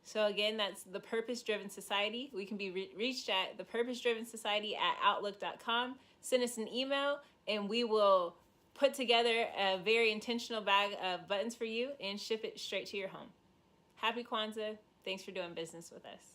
So again, that's the Purpose Driven Society. We can be reached at thepurposedrivensociety@outlook.com. Send us an email, and we will put together a very intentional bag of buttons for you and ship it straight to your home. Happy Kwanzaa. Thanks for doing business with us.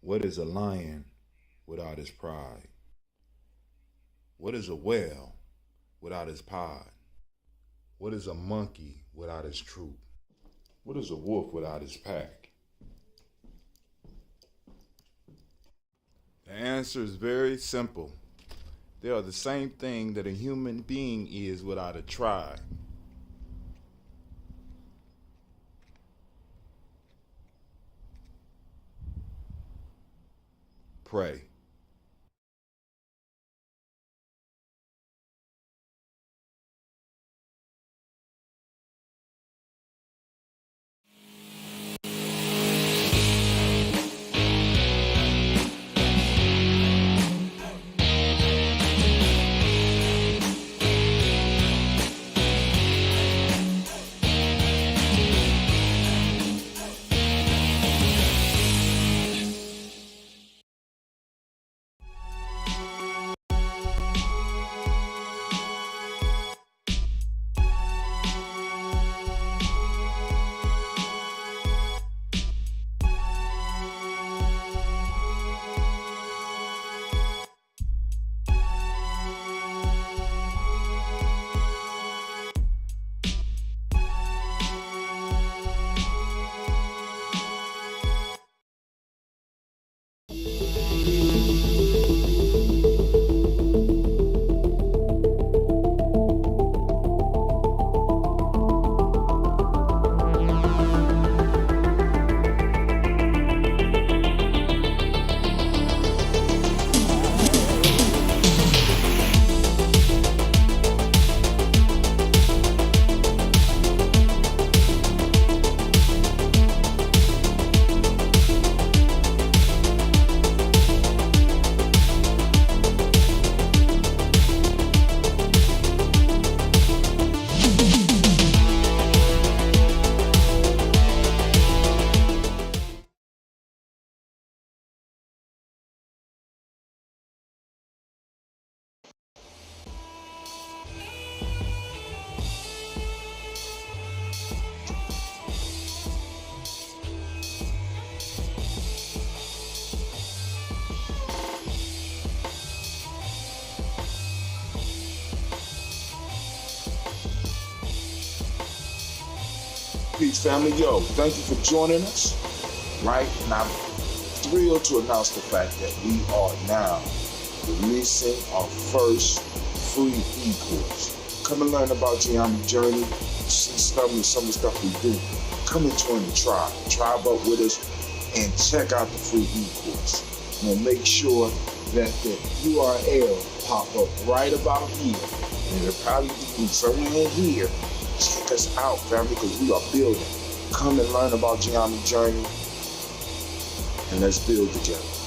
What is a lion without his pride? What is a whale without his pod? What is a monkey without his troop? What is a wolf without his pack? The answer is very simple. They are the same thing that a human being is without a tribe. Pray. Peace, family. Yo, thank you for joining us. Right? And I'm thrilled to announce the fact that we are now releasing our first free e-course. Come and learn about Ujamaa journey, see some of the stuff we do. Come and join the tribe. Tribe up with us and check out the free e-course. And we'll make sure that the URL pop up right about here. And it'll probably be somewhere in here. Check us out, family, because we are building. Come and learn about Ujamaa journey, and let's build together.